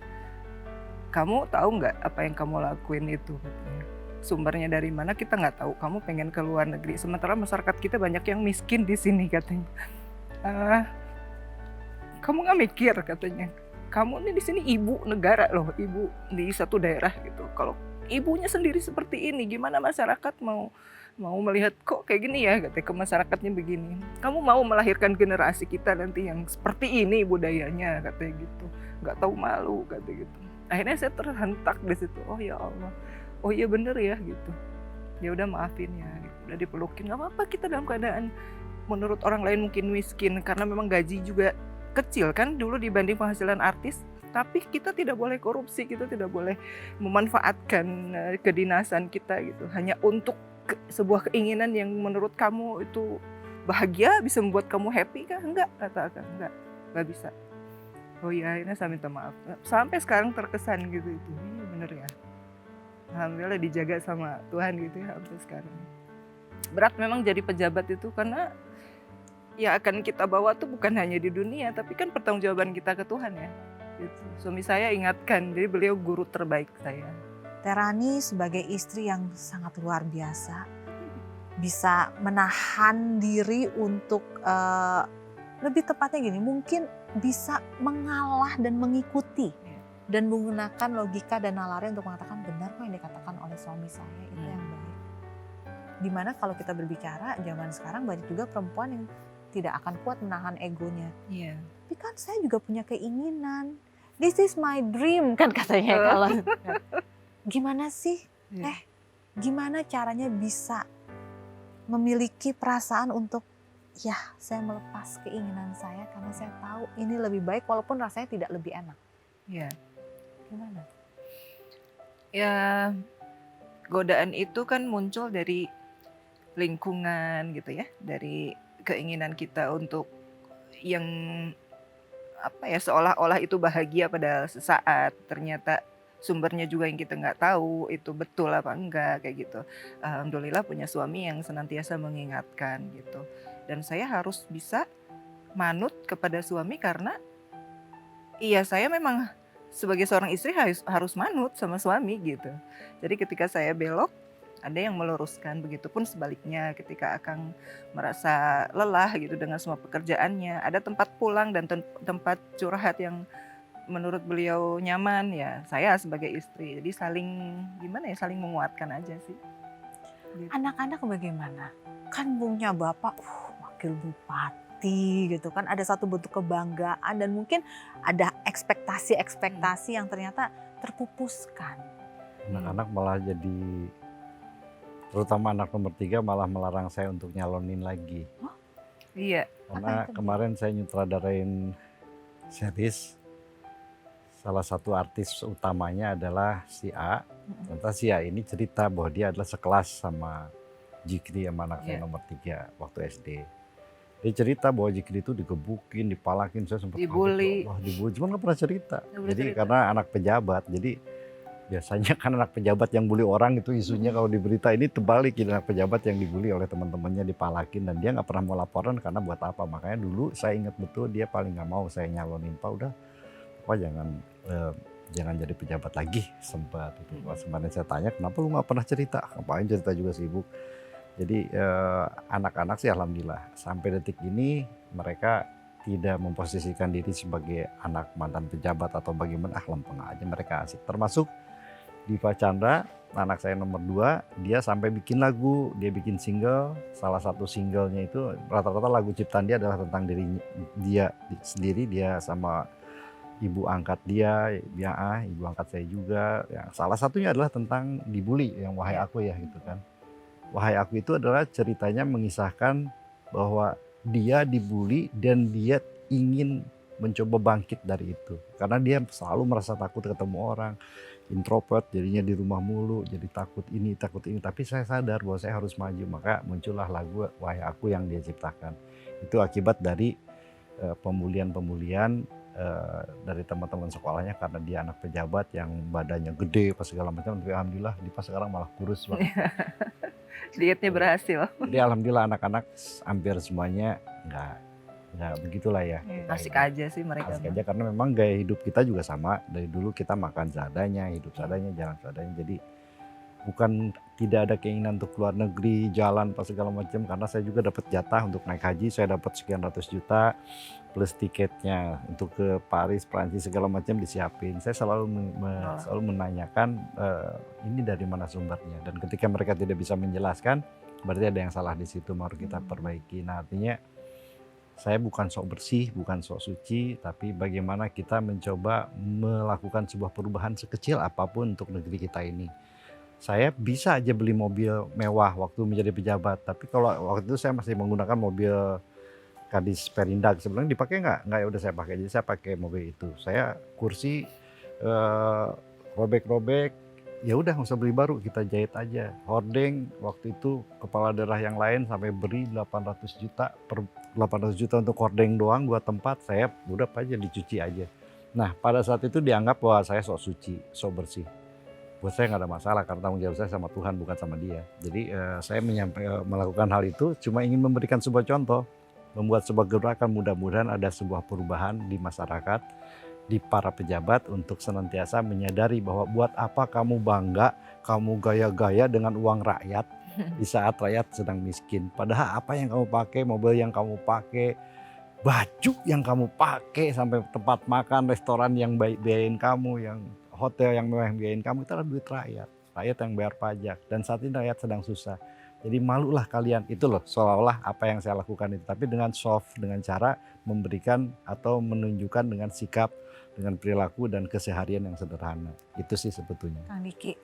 S3: Kamu tahu nggak apa yang kamu lakuin itu? Katanya. Sumbernya dari mana kita nggak tahu. Kamu pengen ke luar negeri. Sementara masyarakat kita banyak yang miskin di sini katanya. Kamu nggak mikir katanya. Kamu ini di sini ibu negara loh, ibu di satu daerah gitu. Kalau ibunya sendiri seperti ini, gimana masyarakat mau melihat kok kayak gini ya, katanya, ke masyarakatnya begini. Kamu mau melahirkan generasi kita nanti yang seperti ini budayanya, katanya gitu. Nggak tahu malu, katanya gitu. Akhirnya saya terhentak di situ. Oh ya Allah, oh iya bener ya gitu. Ya udah maafin ya, gitu. Udah dipelukin. Gak apa-apa kita dalam keadaan menurut orang lain mungkin miskin karena memang gaji juga kecil kan dulu dibanding penghasilan artis. Tapi kita tidak boleh korupsi, kita tidak boleh memanfaatkan kedinasan kita gitu hanya untuk sebuah keinginan yang menurut kamu itu bahagia, bisa membuat kamu happy kah? Enggak, katakan enggak bisa. Oh iya, akhirnya saya minta maaf. Sampai sekarang terkesan gitu itu. Iya bener ya. Alhamdulillah dijaga sama Tuhan gitu ya sampai sekarang. Berat memang jadi pejabat itu karena ya akan kita bawa tuh bukan hanya di dunia, tapi kan pertanggungjawaban kita ke Tuhan ya. Gitu. Suami saya ingatkan, jadi beliau guru terbaik saya.
S1: Terani sebagai istri yang sangat luar biasa, bisa menahan diri untuk lebih tepatnya gini, mungkin bisa mengalah dan mengikuti dan menggunakan logika dan nalarnya untuk mengatakan benar kok yang dikatakan oleh suami saya itu yang baik. Dimana kalau kita berbicara zaman sekarang banyak juga perempuan yang tidak akan kuat menahan egonya.
S3: Iya.
S1: Tapi kan saya juga punya keinginan. This is my dream kan katanya kalau. Gimana sih? Gimana caranya bisa memiliki perasaan untuk ya saya melepas keinginan saya karena saya tahu ini lebih baik walaupun rasanya tidak lebih enak.
S3: Iya.
S1: Gimana?
S3: Ya godaan itu kan muncul dari lingkungan gitu ya, dari keinginan kita untuk yang apa ya seolah-olah itu bahagia pada sesaat, ternyata sumbernya juga yang kita nggak tahu itu betul apa enggak kayak gitu. Alhamdulillah punya suami yang senantiasa mengingatkan gitu. Dan saya harus bisa manut kepada suami karena iya saya memang sebagai seorang istri harus manut sama suami gitu. Jadi ketika saya belok ada yang meluruskan, begitupun sebaliknya ketika Akang merasa lelah gitu dengan semua pekerjaannya, ada tempat pulang dan tempat curhat yang menurut beliau nyaman ya saya sebagai istri. Jadi saling saling menguatkan aja sih. Gitu.
S1: Anak-anak bagaimana? Kan punya bapak wakil bupati gitu kan, ada satu bentuk kebanggaan dan mungkin ada ekspektasi yang ternyata terpupuskan.
S2: Anak-anak malah jadi, terutama anak nomor 3 malah melarang saya untuk nyalonin lagi.
S3: Iya.
S2: Karena kemarin saya nyutradarain series, salah satu artis utamanya adalah si A. Ternyata si A ini cerita bahwa dia adalah sekelas sama Jikri sama anak saya nomor 3 waktu SD. Dia cerita bahwa Jikri itu digebukin, dipalakin, saya sempat
S3: dibully.
S2: Wah dibully, cuma nggak pernah cerita. Jadi karena anak pejabat, jadi biasanya kan anak pejabat yang bully orang itu isunya kalau di berita ini terbalik, jadi anak pejabat yang dibully oleh teman-temannya dipalakin dan dia nggak pernah mau laporan karena buat apa. Makanya dulu saya ingat betul dia paling nggak mau saya nyalonin, Pak udah Pak jangan jadi pejabat lagi sempat itu. Sebenarnya saya tanya kenapa lu nggak pernah cerita, ngapain cerita juga sibuk. Jadi anak-anak sih alhamdulillah sampai detik ini mereka tidak memposisikan diri sebagai anak mantan pejabat atau bagaimana, lempeng aja mereka asik. Termasuk Diva Chandra, anak saya nomor 2, dia sampai bikin lagu, dia bikin single. Salah satu singlenya itu rata-rata lagu ciptaan dia adalah tentang diri dia sendiri, dia sama ibu angkat dia, ya ibu angkat saya juga. Ya, salah satunya adalah tentang dibully, yang Wahai Aku ya gitu kan. Wahai Aku itu adalah ceritanya mengisahkan bahwa dia dibully dan dia ingin mencoba bangkit dari itu. Karena dia selalu merasa takut ketemu orang, introvert, jadinya di rumah mulu, jadi takut ini. Tapi saya sadar bahwa saya harus maju, maka muncullah lagu Wahai Aku yang dia ciptakan. Itu akibat dari pemulihan dari teman-teman sekolahnya karena dia anak pejabat yang badannya gede pas segala macam. Tapi alhamdulillah Dipa sekarang malah kurus banget.
S3: Dietnya berhasil.
S2: Jadi alhamdulillah anak-anak hampir semuanya nggak begitulah ya.
S3: Asik aja sih mereka.
S2: Asik aja karena memang gaya hidup kita juga sama. Dari dulu kita makan seadanya, hidup seadanya, jalan seadanya. Jadi bukan tidak ada keinginan untuk keluar negeri, jalan pas segala macam, karena saya juga dapat jatah untuk naik haji, saya dapat sekian ratus juta plus tiketnya untuk ke Paris, Prancis segala macam disiapin. Saya selalu menanyakan ini dari mana sumbernya, dan ketika mereka tidak bisa menjelaskan berarti ada yang salah di situ, baru kita perbaiki. Nah, artinya saya bukan sok bersih, bukan sok suci, tapi bagaimana kita mencoba melakukan sebuah perubahan sekecil apapun untuk negeri kita ini. Saya bisa aja beli mobil mewah waktu menjadi pejabat, tapi kalau waktu itu saya masih menggunakan mobil Kadis Perindak, sebenarnya dipakai nggak ya udah saya pakai, jadi saya pakai mobil itu. Saya kursi robek-robek, ya udah nggak usah beli baru, kita jahit aja. Hordeng waktu itu kepala daerah yang lain sampai beri 800 juta untuk hordeng doang 2 tempat, saya udah aja dicuci aja. Nah pada saat itu dianggap bahwa saya sok suci, sok bersih. Buat saya nggak ada masalah karena tanggung jawab saya sama Tuhan bukan sama dia. Jadi saya melakukan hal itu cuma ingin memberikan sebuah contoh, membuat sebuah gerakan, mudah-mudahan ada sebuah perubahan di masyarakat, di para pejabat untuk senantiasa menyadari bahwa buat apa kamu bangga, kamu gaya-gaya dengan uang rakyat di saat rakyat sedang miskin. Padahal apa yang kamu pakai, mobil yang kamu pakai, baju yang kamu pakai, sampai tempat makan, restoran yang biayain kamu, yang hotel yang mewah yang biayain kamu, itu adalah duit rakyat. Rakyat yang bayar pajak, dan saat ini rakyat sedang susah. Jadi malulah kalian, itu loh seolah-olah apa yang saya lakukan itu. Tapi dengan soft, dengan cara memberikan atau menunjukkan dengan sikap, dengan perilaku dan keseharian yang sederhana. Itu sih sebetulnya.
S1: Kang Diki,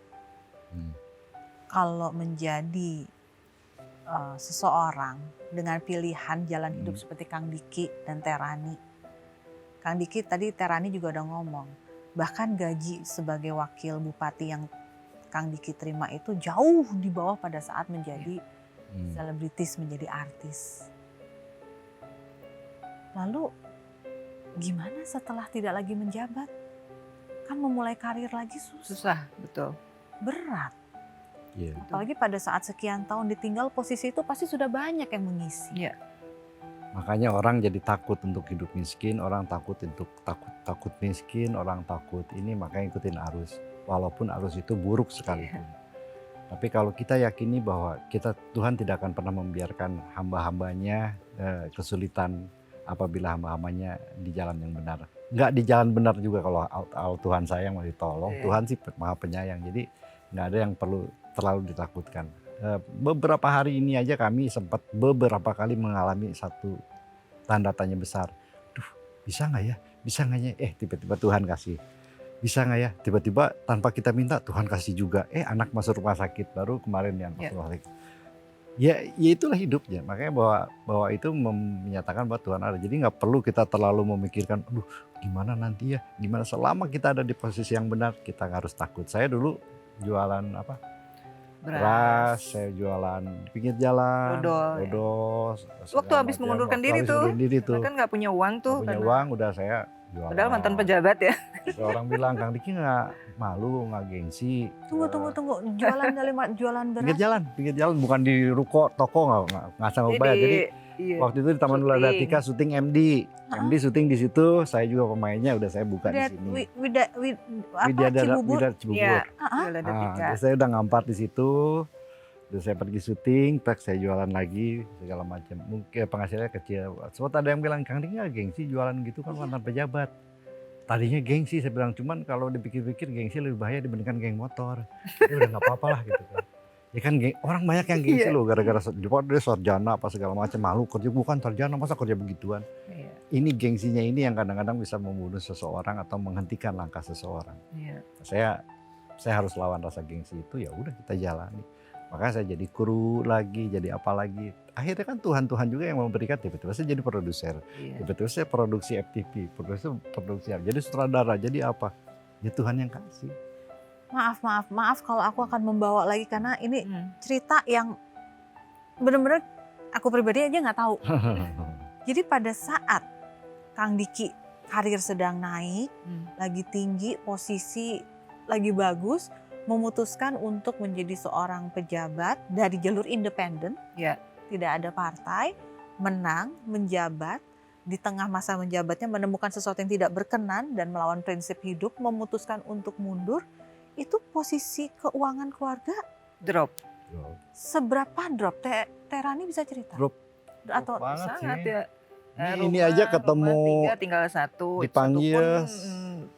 S1: kalau menjadi seseorang dengan pilihan jalan hidup seperti Kang Diki dan Terani. Kang Diki tadi Terani juga udah ngomong, bahkan gaji sebagai wakil bupati yang Kang Diki terima itu jauh di bawah pada saat menjadi selebritis, menjadi artis. Lalu gimana setelah tidak lagi menjabat? Kan memulai karir lagi
S3: Susah, betul.
S1: Berat.
S2: Yeah.
S1: Apalagi pada saat sekian tahun ditinggal posisi itu pasti sudah banyak yang mengisi.
S3: Iya.
S2: Makanya orang jadi takut untuk hidup miskin, orang takut takut miskin, orang takut ini, makanya ikutin arus. Walaupun arus itu buruk sekalipun. Tapi kalau kita yakini bahwa Tuhan tidak akan pernah membiarkan hamba-hambanya kesulitan apabila hamba-hambanya di jalan yang benar. Enggak di jalan benar juga kalau Tuhan sayang mau ditolong. Tuhan sih maha penyayang, jadi nggak ada yang perlu terlalu ditakutkan. Beberapa hari ini aja kami sempat beberapa kali mengalami satu tanda tanya besar. Duh, bisa nggak ya? Bisa nggak ya? Tiba-tiba Tuhan kasih. Bisa nggak ya? Tiba-tiba tanpa kita minta Tuhan kasih juga. Anak masuk rumah sakit, baru kemarin yang masuk rumah sakit. Ya itulah hidupnya. Makanya bahwa itu menyatakan bahwa Tuhan ada. Jadi nggak perlu kita terlalu memikirkan, aduh gimana nanti ya? Gimana, selama kita ada di posisi yang benar, kita nggak harus takut. Saya dulu jualan beras, saya jualan di pinggir jalan, dodol.
S3: Waktu habis mengundurkan diri tuh, kan nggak punya uang tuh.
S2: Nggak punya uang, udah saya jualan.
S3: Padahal mantan pejabat ya.
S2: Orang bilang, Kang Diki nggak malu, nggak gengsi.
S1: Tunggu. Jualan beras? Pinggir jalan, bukan di ruko, toko, nggak sanggup bayar. Jadi waktu itu di Taman Wiladatika syuting MD. MD syuting di situ, saya juga pemainnya, udah saya buka di sini. Cibubur.
S2: Saya udah ngampar di situ. Terus saya pergi syuting, tak saya jualan lagi segala macam. Mungkin penghasilannya kecil. Sempat ada yang bilang, Kang Dik nggak gengsi jualan gitu kan mantan pejabat. Tadinya gengsi, saya bilang cuman kalau dipikir-pikir gengsi lebih bahaya dibandingkan geng motor. Ya udah nggak apa-apa lah gitu kan. Ya kan orang banyak yang gengsi
S3: Iya.
S2: loh gara-gara dia sarjana apa segala macam, malu kerja bukan sarjana masa kerja begituan.
S3: Iya.
S2: Ini gengsinya ini yang kadang-kadang bisa membunuh seseorang atau menghentikan langkah seseorang.
S3: Iya.
S2: Saya harus lawan rasa gengsi itu, ya udah kita jalani. Makanya saya jadi kru lagi, jadi apa lagi. Akhirnya kan Tuhan juga yang memberikan, tiba-tiba saya jadi produser.
S3: Iya.
S2: Tiba-tiba saya produksi FTV, produksi jadi sutradara, jadi apa? Ya Tuhan yang kasih.
S1: Maaf kalau aku akan membawa lagi karena ini cerita yang benar-benar aku pribadi aja nggak tahu. Jadi pada saat Kang Diki karir sedang naik, lagi tinggi, posisi lagi bagus, memutuskan untuk menjadi seorang pejabat dari jalur independen,
S3: Ya.
S1: tidak ada partai, menang, menjabat, di tengah masa menjabatnya menemukan sesuatu yang tidak berkenan dan melawan prinsip hidup, memutuskan untuk mundur. Itu posisi keuangan keluarga
S3: Drop.
S1: seberapa drop? Terani bisa cerita?
S2: Drop.
S1: Atau
S2: banget
S3: Sangat
S2: sih.
S3: ya.
S2: Ini aja ketemu
S3: rumah 3 tinggal 1.
S2: dipanggil,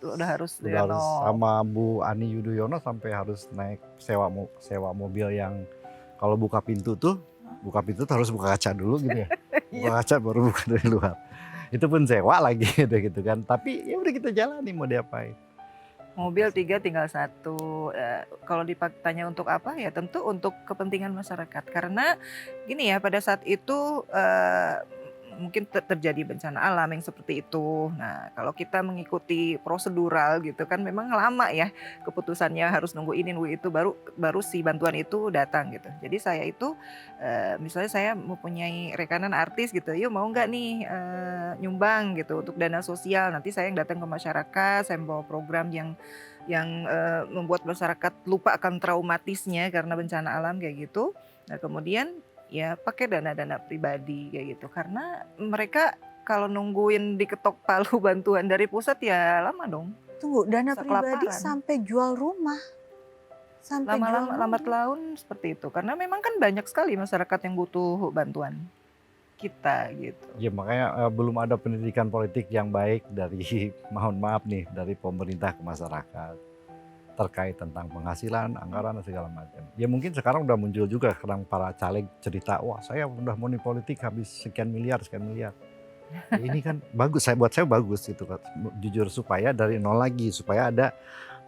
S3: Udah harus
S2: udah harus
S3: nol.
S2: sama Bu Ani Yudhoyono sampai harus naik sewa mobil yang kalau buka pintu tuh harus buka kaca dulu gitu ya. Buka kaca baru buka dari luar. Itu pun sewa lagi gitu kan. Tapi ya udah kita jalani, mau diapain.
S3: Mobil 3 tinggal 1. Kalau ditanya untuk apa ya tentu untuk kepentingan masyarakat. Karena gini ya, pada saat itu mungkin terjadi bencana alam yang seperti itu. Nah, kalau kita mengikuti prosedural gitu kan memang lama ya keputusannya, harus nunggu ini nunggu itu baru si bantuan itu datang gitu. Jadi saya itu misalnya saya mempunyai rekanan artis gitu, yuk mau nggak nih nyumbang gitu untuk dana sosial. Nanti saya yang datang ke masyarakat, saya membawa program yang membuat masyarakat lupa akan traumatisnya karena bencana alam kayak gitu. Nah, kemudian ya pakai dana-dana pribadi kayak gitu, karena mereka kalau nungguin diketok palu bantuan dari pusat ya lama dong.
S1: Tunggu, dana
S3: Bisa
S1: pribadi
S3: kelaparan.
S1: sampai jual rumah. Sampai jual
S3: Lama-lama
S1: rumah.
S3: lambat laun seperti itu, karena memang kan banyak sekali masyarakat yang butuh bantuan kita gitu.
S2: Ya makanya belum ada pendidikan politik yang baik dari mohon maaf nih dari pemerintah ke masyarakat terkait tentang penghasilan, anggaran dan segala macam. Ya mungkin sekarang udah muncul juga sekarang para caleg cerita, wah saya udah money politik habis sekian miliar. Ya, ini kan bagus, buat saya bagus gitu kan. Jujur supaya dari nol lagi, supaya ada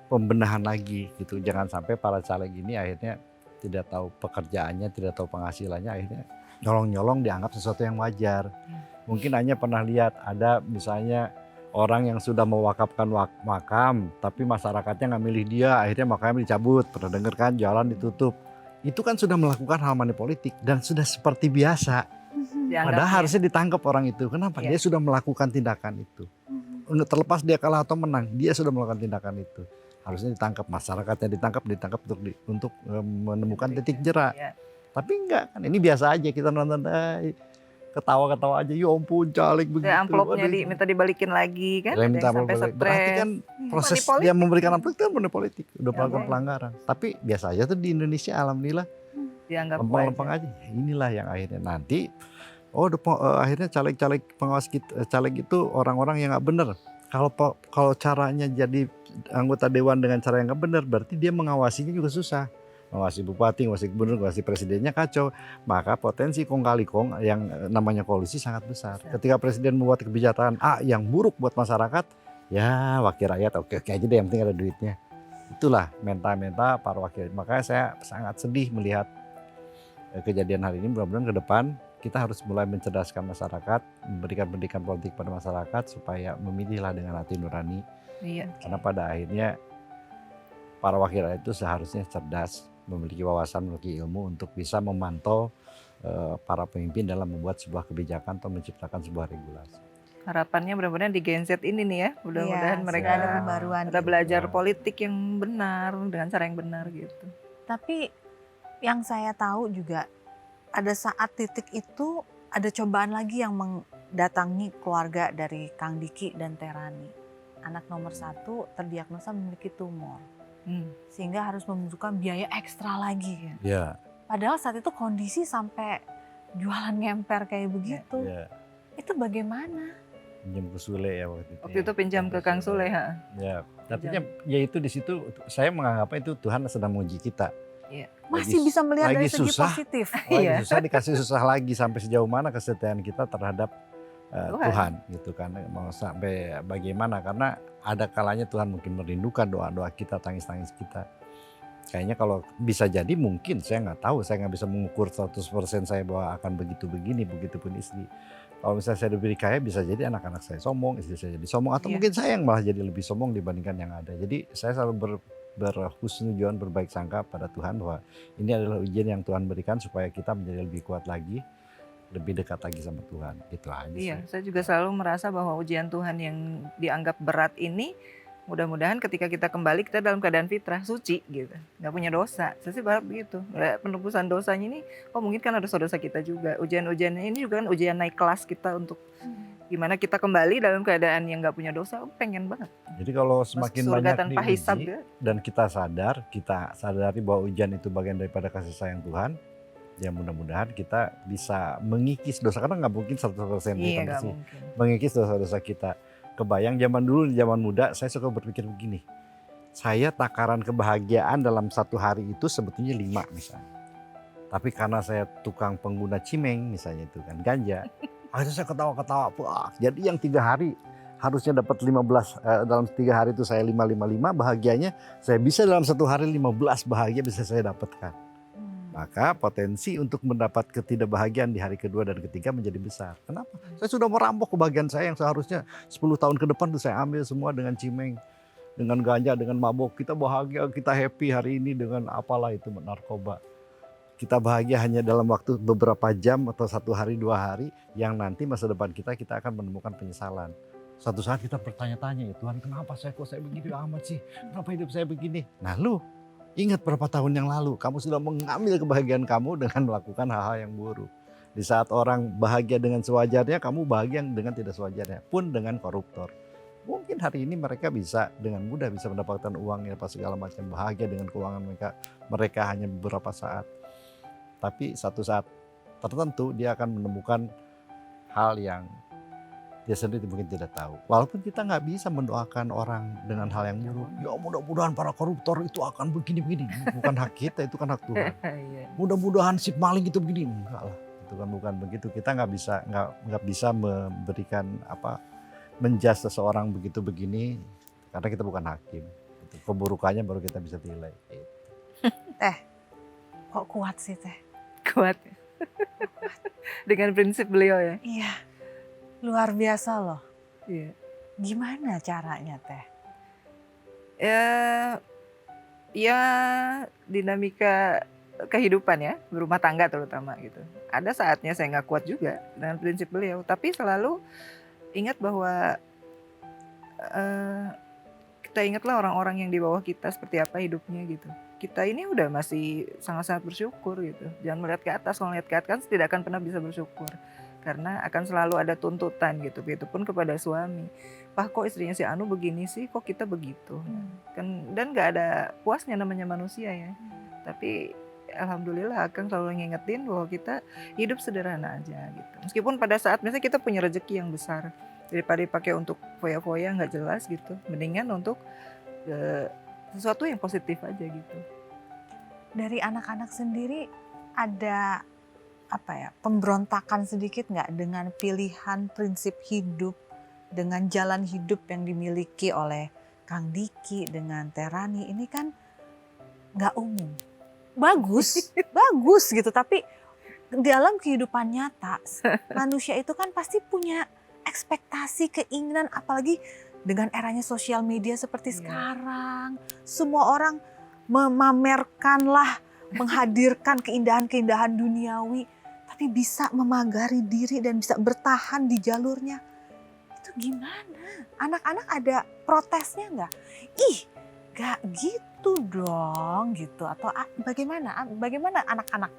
S2: pembenahan lagi gitu. Jangan sampai para caleg ini akhirnya tidak tahu pekerjaannya, tidak tahu penghasilannya, akhirnya nyolong-nyolong dianggap sesuatu yang wajar. Mungkin hanya pernah lihat ada misalnya orang yang sudah mewakafkan makam, tapi masyarakatnya nggak milih dia, akhirnya makamnya dicabut. Pernah dengar kan, jalan ditutup. Itu kan sudah melakukan hal money politik dan sudah seperti biasa. Padahal harusnya ditangkap orang itu. Kenapa?
S3: Iya.
S2: Dia sudah melakukan tindakan itu. Terlepas dia kalah atau menang, dia sudah melakukan tindakan itu. Harusnya ditangkap, masyarakatnya ditangkap untuk menemukan titik jerak.
S3: Ya.
S2: Tapi enggak kan, ini biasa aja kita nonton, ketawa-ketawa aja, ya ampun caleg begitu.
S3: Amplopnya
S2: Aduh.
S3: minta dibalikin lagi kan,
S2: Dia
S3: ada
S2: minta
S3: yang sampai
S2: balik. Berarti
S3: stres.
S2: kan proses
S3: Money
S2: dia
S3: politik.
S2: memberikan amplop itu kan money politik, udah
S3: Ya,
S2: melakukan
S3: boleh.
S2: pelanggaran. Tapi biasa aja tuh di Indonesia, alhamdulillah
S3: Dianggap
S2: lempeng-lempeng
S3: wajar.
S2: aja. Inilah yang akhirnya nanti, akhirnya caleg-caleg pengawas caleg itu orang-orang yang nggak benar. Kalau caranya jadi anggota dewan dengan cara yang nggak benar, berarti dia mengawasinya juga susah. Mengawasi bupati, mengawasi gubernur, mengawasi presidennya kacau. Maka potensi kong kali kong yang namanya koalisi sangat besar. Ketika presiden membuat kebijakan A yang buruk buat masyarakat, ya wakil rakyat oke aja deh, yang penting ada duitnya. Itulah menta-menta para wakil. Makanya saya sangat sedih melihat kejadian hari ini. Mudah-mudahan ke depan kita harus mulai mencerdaskan masyarakat, memberikan pendidikan politik pada masyarakat supaya memilihlah dengan hati nurani.
S3: Iya.
S2: Karena pada akhirnya para wakil rakyat itu seharusnya cerdas, memiliki wawasan, memiliki ilmu untuk bisa memantau para pemimpin dalam membuat sebuah kebijakan atau menciptakan sebuah regulasi.
S3: Harapannya mudah-mudahan di Gen Z ini nih ya, mudah-mudahan
S1: Iya,
S3: mereka
S1: ada pembaruan.
S3: ada belajar politik yang benar dengan cara yang benar gitu.
S1: Tapi yang saya tahu juga ada saat titik itu ada cobaan lagi yang mendatangi keluarga dari Kang Diki dan Terani. Anak nomor 1 terdiagnosa memiliki tumor. Sehingga harus membutuhkan biaya ekstra lagi.
S2: Ya.
S1: Padahal saat itu kondisi sampai jualan ngemper kayak begitu.
S2: Ya,
S1: Itu bagaimana?
S2: pinjam ke Sule ya waktu itu.
S3: Waktu itu pinjam ke Kang Sule, ha.
S2: Ya, artinya ya itu di situ saya menganggapnya itu Tuhan sedang menguji kita.
S1: Masih bisa melihat dari
S2: lagi
S1: segi
S2: susah.
S1: positif.
S2: Lagi
S3: Iya.
S2: susah dikasih susah lagi sampai sejauh mana kesetiaan kita terhadap Tuhan gitu kan. Mau sampai bagaimana, karena ada kalanya Tuhan mungkin merindukan doa-doa kita, tangis-tangis kita. Kayaknya kalau bisa jadi mungkin, saya nggak tahu, saya nggak bisa mengukur 100% saya bahwa akan begitu begini, begitupun istri. Kalau misalnya saya diberi kaya, bisa jadi anak-anak saya sombong, istri saya jadi sombong, atau
S3: Iya.
S2: mungkin saya yang malah jadi lebih sombong dibandingkan yang ada. Jadi saya selalu berhusnudzon, berbaik sangka pada Tuhan bahwa ini adalah ujian yang Tuhan berikan supaya kita menjadi lebih kuat lagi, lebih dekat lagi sama Tuhan. Gitu aja
S3: Iya,
S2: sih.
S3: saya juga selalu merasa bahwa ujian Tuhan yang dianggap berat ini mudah-mudahan ketika kita kembali kita dalam keadaan fitrah, suci gitu, nggak punya dosa. Saya sih berharap begitu. Penebusan dosanya ini, mungkin kan ada dosa-dosa kita juga. Ujian-ujiannya ini juga kan ujian naik kelas kita untuk gimana kita kembali dalam keadaan yang nggak punya dosa. Pengen banget
S2: Jadi kalau
S3: masuk
S2: semakin
S3: surga
S2: banyak
S3: tanpa hisab
S2: diuji
S3: ya.
S2: dan kita sadari bahwa ujian itu bagian daripada kasih sayang Tuhan, ya mudah-mudahan kita bisa mengikis dosa, karena nggak mungkin 100%
S3: Iya,
S2: kita
S3: nggak
S2: bersih.
S3: mungkin.
S2: Mengikis dosa-dosa kita. Kebayang zaman dulu, zaman muda, saya suka berpikir begini, saya takaran kebahagiaan dalam satu hari itu sebetulnya 5 misalnya. Tapi karena saya tukang pengguna cimeng misalnya itu kan, ganja, akhirnya saya ketawa-ketawa, wah, jadi yang 3 hari harusnya dapat 15, dalam 3 hari itu saya 5, bahagianya saya bisa dalam satu hari 15 bahagia bisa saya dapatkan. Maka potensi untuk mendapat ketidakbahagiaan di hari kedua dan ketiga menjadi besar. Kenapa? Saya sudah merampok kebahagiaan saya yang seharusnya 10 tahun ke depan tuh saya ambil semua dengan cimeng, dengan ganja, dengan mabok. Kita bahagia, kita happy hari ini dengan apalah itu, narkoba. Kita bahagia hanya dalam waktu beberapa jam atau 1 hari 2 hari, yang nanti masa depan kita akan menemukan penyesalan. Suatu saat kita bertanya-tanya, ya Tuhan, kenapa saya begini amat sih? Kenapa hidup saya begini? Nah lu ingat berapa tahun yang lalu kamu sudah mengambil kebahagiaan kamu dengan melakukan hal-hal yang buruk. Di saat orang bahagia dengan sewajarnya, kamu bahagia dengan tidak sewajarnya, pun dengan koruptor. Mungkin hari ini mereka bisa dengan mudah bisa mendapatkan uang ya apa segala macam, bahagia dengan keuangan mereka hanya beberapa saat. Tapi satu saat tertentu dia akan menemukan hal yang dia sendiri mungkin tidak tahu. Walaupun kita nggak bisa mendoakan orang dengan hal yang buruk. Ya mudah-mudahan para koruptor itu akan begini-begini. Bukan hak kita, itu kan hak Tuhan.
S3: Iya.
S2: Mudah-mudahan si maling itu begini. Enggak lah, itu kan bukan begitu. Kita nggak bisa memberikan menjudge seseorang begitu begini karena kita bukan hakim. Keburukannya baru kita bisa nilai.
S1: Kok kuat sih Teh?
S3: Kuat. Dengan prinsip beliau ya.
S1: Iya, luar biasa loh.
S3: Iya.
S1: Gimana caranya Teh?
S3: Ya dinamika kehidupan ya, berumah tangga terutama gitu. Ada saatnya saya nggak kuat juga dengan prinsip beliau, tapi selalu ingat bahwa kita ingatlah orang-orang yang di bawah kita seperti apa hidupnya gitu. Kita ini udah masih sangat-sangat bersyukur gitu. Jangan melihat ke atas, kalau melihat ke atas tidak akan pernah bisa bersyukur. Karena akan selalu ada tuntutan gitu, begitupun kepada suami. Pak kok istrinya si Anu begini sih, kok kita begitu. Kan, dan gak ada puasnya namanya manusia ya. Tapi alhamdulillah Akang selalu ngingetin bahwa kita hidup sederhana aja gitu. Meskipun pada saat misalnya kita punya rezeki yang besar, daripada dipakai untuk foya-foya nggak jelas gitu, mendingan untuk sesuatu yang positif aja gitu.
S1: Dari anak-anak sendiri ada pemberontakan sedikit nggak dengan pilihan prinsip hidup, dengan jalan hidup yang dimiliki oleh Kang Diki dengan Terani ini kan nggak umum. Bagus, bagus gitu, tapi dalam kehidupan nyata manusia itu kan pasti punya ekspektasi, keinginan, apalagi dengan eranya sosial media seperti sekarang. Semua orang memamerkanlah, menghadirkan keindahan-keindahan duniawi, tapi bisa memagari diri dan bisa bertahan di jalurnya. Itu gimana? Anak-anak ada protesnya nggak? Ih, nggak gitu dong gitu. Atau bagaimana? Bagaimana anak-anak?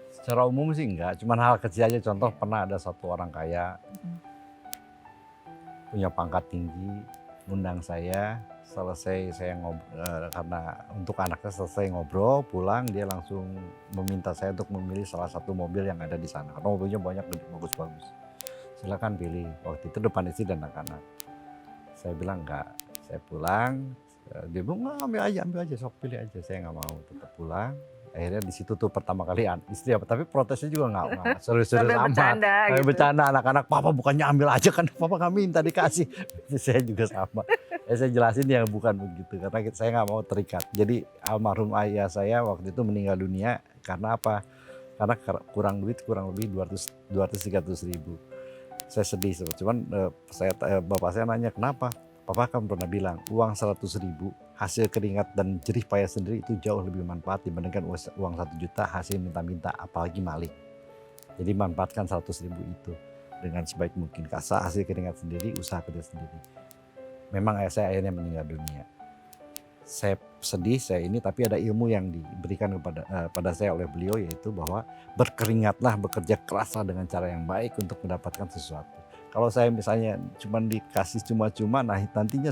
S2: Secara umum sih enggak, cuman hal kecil aja. Contoh pernah ada satu orang kaya, punya pangkat tinggi, undang saya, selesai saya ngobrol, karena untuk anaknya selesai ngobrol, pulang dia langsung meminta saya untuk memilih salah satu mobil yang ada di sana. Karena mobilnya banyak gede, bagus-bagus. Silakan pilih. Waktu itu depan istri dan anak-anak. Saya bilang enggak, saya pulang. Dia bilang ambil aja, sok pilih aja. Saya nggak mau, tetap pulang. Akhirnya di situ tuh pertama kali istri apa, tapi protesnya juga nggak serius-serius
S3: Sambil
S2: amat.
S3: bercanda
S2: Sambil
S3: gitu.
S2: bercanda anak-anak, papa bukannya ambil aja kan, papa nggak minta dikasih. Saya juga sama. Saya jelasin ya bukan begitu, karena saya nggak mau terikat. Jadi almarhum ayah saya waktu itu meninggal dunia karena apa? Karena kurang duit, kurang lebih 200-300 ribu. Saya sedih, cuman bapak saya nanya kenapa? Papa kan pernah bilang uang 100 ribu hasil keringat dan jerih payah sendiri itu jauh lebih bermanfaat dibandingkan uang 1 juta hasil minta-minta, apalagi maling. Jadi manfaatkan 100 ribu itu dengan sebaik mungkin, kasih hasil keringat sendiri, usaha kerja sendiri. Memang ayah saya akhirnya meninggal dunia. Saya sedih, tapi ada ilmu yang diberikan pada saya oleh beliau, yaitu bahwa berkeringatlah, bekerja keraslah dengan cara yang baik untuk mendapatkan sesuatu. Kalau saya misalnya cuma dikasih cuma-cuma, nah nantinya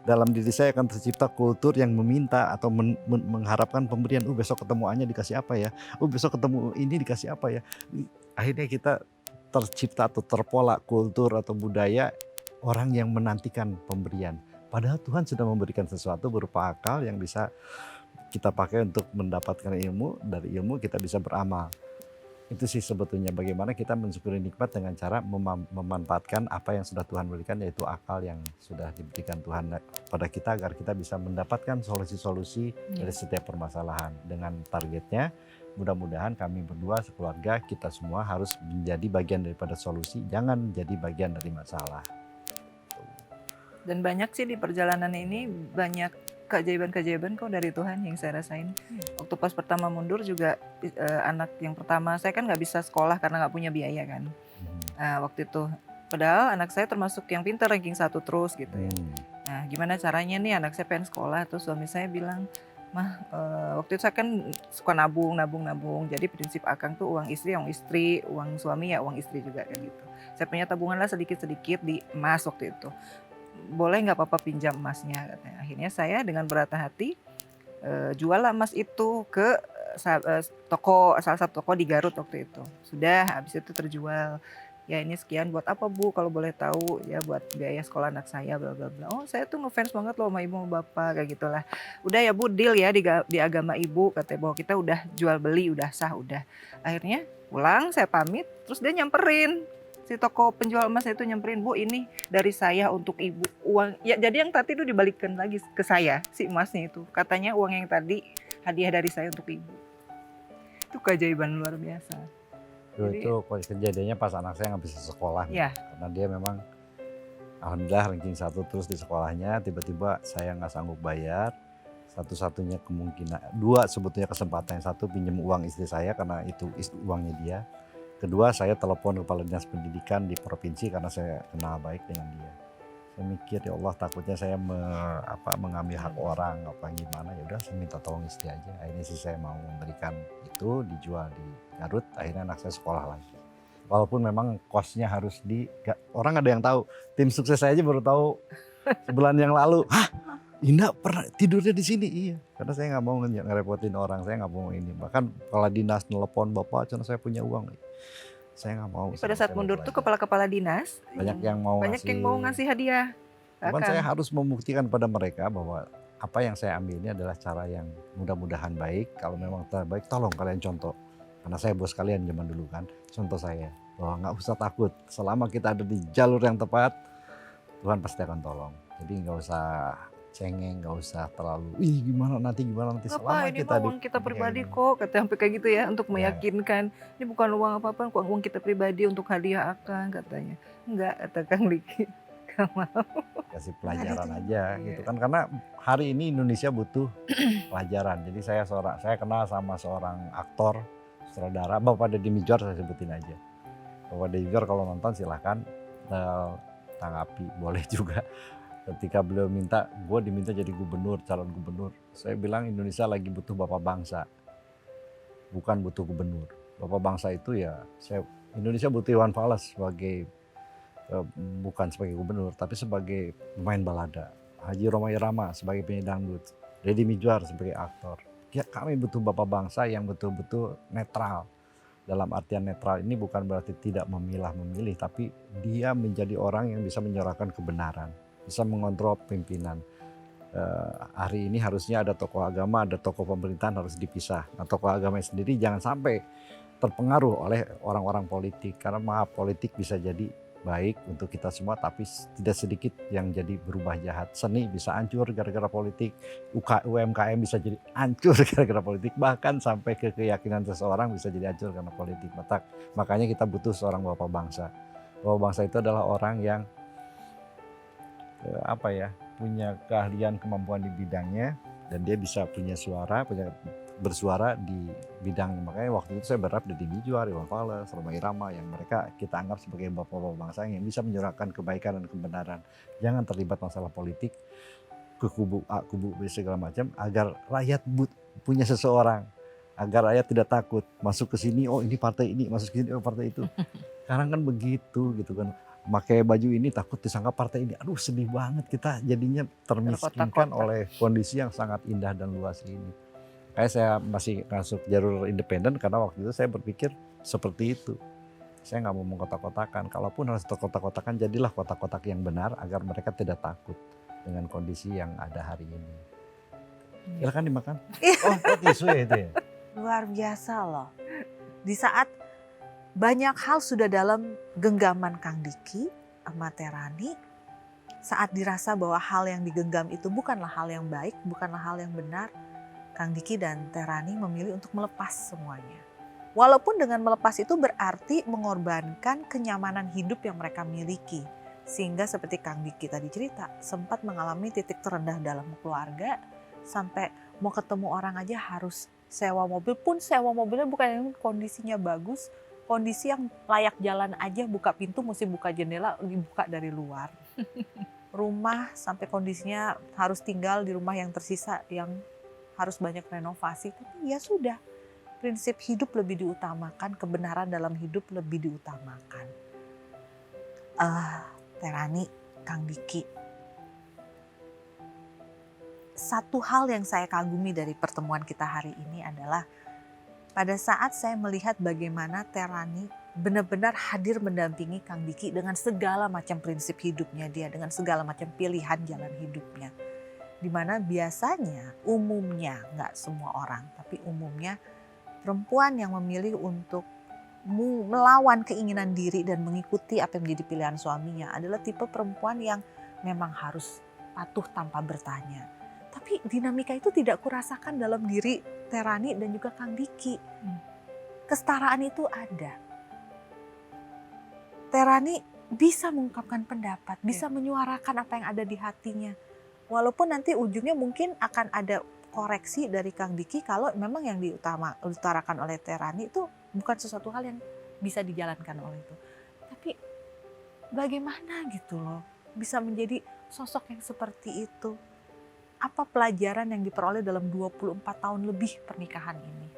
S2: dalam diri saya akan tercipta kultur yang meminta atau mengharapkan pemberian. Besok ketemu Anya dikasih apa ya? Besok ketemu ini dikasih apa ya? Akhirnya kita tercipta atau terpola kultur atau budaya orang yang menantikan pemberian. Padahal Tuhan sudah memberikan sesuatu berupa akal yang bisa kita pakai untuk mendapatkan ilmu. Dari ilmu kita bisa beramal. Itu sih sebetulnya bagaimana kita mensyukuri nikmat dengan cara memanfaatkan apa yang sudah Tuhan berikan, yaitu akal yang sudah diberikan Tuhan pada kita agar kita bisa mendapatkan solusi-solusi dari setiap permasalahan. Dengan targetnya mudah-mudahan kami berdua sekeluarga kita semua harus menjadi bagian daripada solusi, jangan menjadi bagian dari masalah.
S3: Dan banyak sih di perjalanan ini banyak keajaiban-keajaiban kok dari Tuhan yang saya rasain. Waktu pas pertama mundur juga anak yang pertama saya kan nggak bisa sekolah karena nggak punya biaya kan. Waktu itu padahal anak saya termasuk yang pintar, ranking 1 terus gitu ya. Nah gimana caranya nih anak saya pengen sekolah, terus suami saya bilang, mah waktu itu saya kan suka nabung. Jadi prinsip akang tuh uang istri, uang suami ya uang istri juga kan gitu. Saya punya tabungan lah sedikit-sedikit di emas waktu itu. Boleh nggak papa pinjam emasnya katanya. Akhirnya saya dengan berat hati jual emas itu ke salah satu toko di Garut waktu itu. Sudah habis itu terjual. Ya ini sekian buat apa Bu kalau boleh tahu, ya buat biaya sekolah anak saya bla bla bla. Oh saya tuh ngefans banget loh sama ibu sama bapak kayak gitulah. Udah ya Bu, deal ya di agama ibu, katanya bahwa kita udah jual beli, udah sah, udah. Akhirnya pulang saya pamit, terus dia nyamperin. Si toko penjual emas itu nyamperin, Bu ini dari saya untuk ibu uang. Ya jadi yang tadi itu dibalikan lagi ke saya si emasnya itu. Katanya uang yang tadi hadiah dari saya untuk ibu. Itu keajaiban luar biasa.
S2: Itu kejadiannya pas anak saya nggak bisa sekolah.
S3: Ya.
S2: Karena dia memang alhamdulillah ranking 1 terus di sekolahnya, tiba-tiba saya nggak sanggup bayar. Satu-satunya kemungkinan, 2 sebetulnya kesempatan, yang 1 pinjam uang istri saya karena itu uangnya dia. Kedua, saya telepon kepala dinas pendidikan di provinsi karena saya kenal baik dengan dia. Saya mikir ya Allah, takutnya saya mengambil hak orang apa gimana, ya udah saya minta tolong istri aja. Akhirnya sih saya mau memberikan itu, dijual di Garut. Akhirnya anak saya sekolah lagi. Walaupun memang kosnya harus orang ada yang tahu, tim sukses saya aja baru tahu sebulan yang lalu. Hah, Indah pernah tidurnya di sini? Iya, karena saya nggak mau ngerepotin orang, saya nggak mau ini. Bahkan kepala dinas nelpon, Bapak karena saya punya uang. Saya nggak mau.
S3: Pada saat mundur tuh kepala-kepala dinas
S2: banyak yang mau
S3: ngasih hadiah.
S2: Cuman saya harus membuktikan pada mereka bahwa apa yang saya ambil ini adalah cara yang mudah-mudahan baik. Kalau memang terbaik, tolong kalian contoh. Karena saya bos kalian zaman dulu kan, contoh saya bahwa nggak usah takut. Selama kita ada di jalur yang tepat, Tuhan pasti akan tolong. Jadi nggak usah cengeng, nggak usah terlalu gimana nanti selama
S3: ini
S2: kita
S3: uang kita pribadi kok, kata sampai kayak gitu ya, untuk meyakinkan ini bukan uang apa-apa, uang kita pribadi untuk hadiah akang katanya. Enggak, kata Kang Liki, gak mau.
S2: Kasih pelajaran aja gitu kan, karena hari ini Indonesia butuh pelajaran. Jadi saya kenal sama seorang aktor sutradara, Bapak Deddy Mizwar, saya sebutin aja. Bapak Deddy Mizwar kalau nonton silahkan tanggapi, boleh juga. Ketika beliau diminta jadi calon gubernur. Saya bilang Indonesia lagi butuh bapak bangsa, bukan butuh gubernur. Bapak bangsa itu ya, Indonesia butuh Iwan Fals sebagai bukan sebagai gubernur tapi sebagai pemain balada, Haji Rhoma Irama sebagai penyanyi dangdut, Deddy Mizwar sebagai aktor. Ya, kami butuh bapak bangsa yang betul-betul netral. Dalam artian netral ini bukan berarti tidak memilah-memilih, tapi dia menjadi orang yang bisa menyuarakan kebenaran, bisa mengontrol pimpinan. Hari ini harusnya ada tokoh agama, ada tokoh pemerintahan, harus dipisah. Nah, tokoh agama sendiri jangan sampai terpengaruh oleh orang-orang politik, karena maaf, politik bisa jadi baik untuk kita semua, tapi tidak sedikit yang jadi berubah jahat. Seni bisa hancur gara-gara politik, UMKM bisa jadi hancur gara-gara politik, bahkan sampai ke keyakinan seseorang bisa jadi hancur karena politik. Makanya kita butuh seorang bapak bangsa. Bapak bangsa itu adalah orang yang punya keahlian, kemampuan di bidangnya, dan dia bisa punya suara, bersuara di bidang. Makanya waktu itu saya berharap Deddy Mizwar, Iwan Fals, Rhoma Irama yang mereka kita anggap sebagai bapak-bapak bangsa yang bisa menyuarakan kebaikan dan kebenaran. Jangan terlibat masalah politik ke kubu A, kubu B segala macam, agar rakyat punya seseorang, agar rakyat tidak takut masuk ke sini, oh ini partai ini, masuk ke sini, oh partai itu. Sekarang kan begitu gitu kan. Pakai baju ini takut disangka partai ini. Aduh, sedih banget, kita jadinya termiskinkan oleh kondisi yang sangat indah dan luas ini. Kayak saya masih masuk jalur independen karena waktu itu saya berpikir seperti itu. Saya nggak mau mengkotak-kotakan. Kalaupun harus terkotak-kotakan, jadilah kotak-kotak yang benar agar mereka tidak takut dengan kondisi yang ada hari ini. Silakan dimakan. Oh, tisu ya itu ya.
S1: Luar biasa loh. Di saat banyak hal sudah dalam genggaman Kang Diki sama Terani, saat dirasa bahwa hal yang digenggam itu bukanlah hal yang baik, bukanlah hal yang benar, Kang Diki dan Terani memilih untuk melepas semuanya. Walaupun dengan melepas itu berarti mengorbankan kenyamanan hidup yang mereka miliki. Sehingga seperti Kang Diki tadi cerita, sempat mengalami titik terendah dalam keluarga, sampai mau ketemu orang aja harus sewa mobil, pun sewa mobilnya bukan yang kondisinya bagus, kondisi yang layak jalan aja, buka pintu mesti buka jendela, dibuka dari luar. Rumah sampai kondisinya harus tinggal di rumah yang tersisa, yang harus banyak renovasi, tapi ya sudah, prinsip hidup lebih diutamakan, kebenaran dalam hidup lebih diutamakan. Terani, Kang Diki, satu hal yang saya kagumi dari pertemuan kita hari ini adalah pada saat saya melihat bagaimana Terani benar-benar hadir mendampingi Kang Diki dengan segala macam prinsip hidupnya dia, dengan segala macam pilihan jalan hidupnya. Dimana biasanya, umumnya, nggak semua orang, tapi umumnya perempuan yang memilih untuk melawan keinginan diri dan mengikuti apa yang menjadi pilihan suaminya adalah tipe perempuan yang memang harus patuh tanpa bertanya. Tapi dinamika itu tidak kurasakan dalam diri Terani dan juga Kang Diki. Kesetaraan itu ada. Terani bisa mengungkapkan pendapat, bisa menyuarakan apa yang ada di hatinya. Walaupun nanti ujungnya mungkin akan ada koreksi dari Kang Diki kalau memang yang diutarakan oleh Terani itu bukan sesuatu hal yang bisa dijalankan oleh itu. Tapi bagaimana gitu loh bisa menjadi sosok yang seperti itu? Apa pelajaran yang diperoleh dalam 24 tahun lebih pernikahan ini?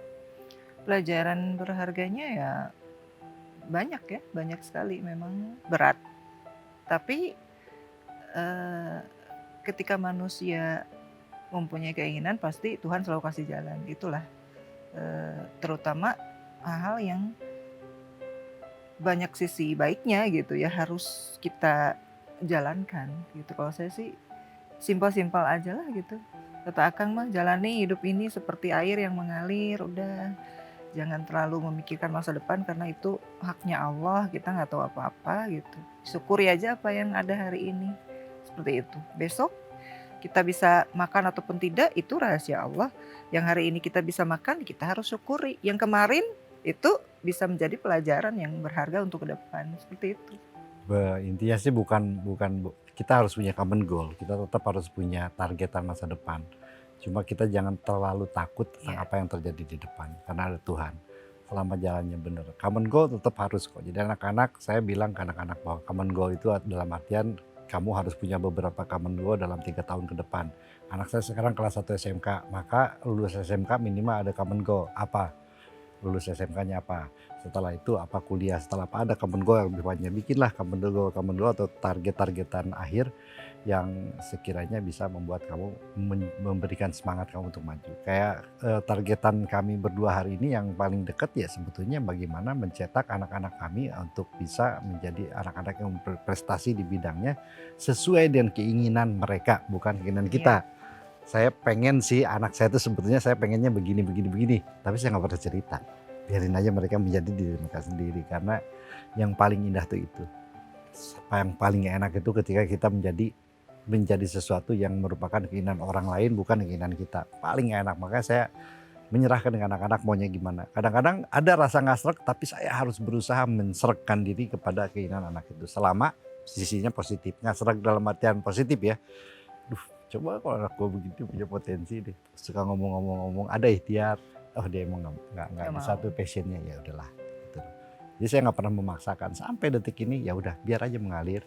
S3: Pelajaran berharganya ya banyak sekali, memang berat. Tapi ketika manusia mempunyai keinginan pasti Tuhan selalu kasih jalan. Itulah terutama hal-hal yang banyak sisi baiknya gitu ya, harus kita jalankan gitu. Kalau saya sih simpel-simpel aja lah gitu. Kata Akang mah, jalani hidup ini seperti air yang mengalir, udah jangan terlalu memikirkan masa depan karena itu haknya Allah, kita nggak tahu apa-apa gitu. Syukuri aja apa yang ada hari ini, seperti itu. Besok kita bisa makan ataupun tidak itu rahasia Allah. Yang hari ini kita bisa makan, kita harus syukuri. Yang kemarin itu bisa menjadi pelajaran yang berharga untuk ke depan, seperti itu.
S2: Intinya sih bukan kita harus punya common goal, kita tetap harus punya targetan masa depan. Cuma kita jangan terlalu takut tentang apa yang terjadi di depan, karena ada Tuhan. Selama jalannya benar, common goal tetap harus kok. Jadi anak-anak, saya bilang ke anak-anak bahwa common goal itu dalam artian kamu harus punya beberapa common goal dalam 3 tahun ke depan. Anak saya sekarang kelas 1 SMK, maka lulus SMK minimal ada common goal. Apa? lulus SMK-nya apa, setelah itu apa kuliah, setelah apa ada common goal yang lebih banyak, bikinlah common goal atau target-targetan akhir yang sekiranya bisa membuat kamu memberikan semangat kamu untuk maju. Kayak targetan kami berdua hari ini yang paling dekat ya sebetulnya bagaimana mencetak anak-anak kami untuk bisa menjadi anak-anak yang berprestasi di bidangnya sesuai dengan keinginan mereka, bukan keinginan kita. Saya pengen sih anak saya itu sebetulnya saya pengennya begini, tapi saya nggak pernah cerita. Biarin aja mereka menjadi diri mereka sendiri, karena yang paling indah tuh itu. Yang paling enak itu ketika kita menjadi sesuatu yang merupakan keinginan orang lain, bukan keinginan kita. Paling enak, makanya saya menyerahkan dengan anak-anak maunya gimana. Kadang-kadang ada rasa nggak sreg, tapi saya harus berusaha menserekkan diri kepada keinginan anak itu. Selama sisinya positif, nggak sreg dalam artian positif ya. Coba kalau anak gue begitu punya potensi deh, suka ngomong-ngomong, ada ikhtiar, oh dia emang nggak bisa tuh passionnya, ya udahlah. Gitu. Jadi saya nggak pernah memaksakan sampai detik ini, ya udah biar aja mengalir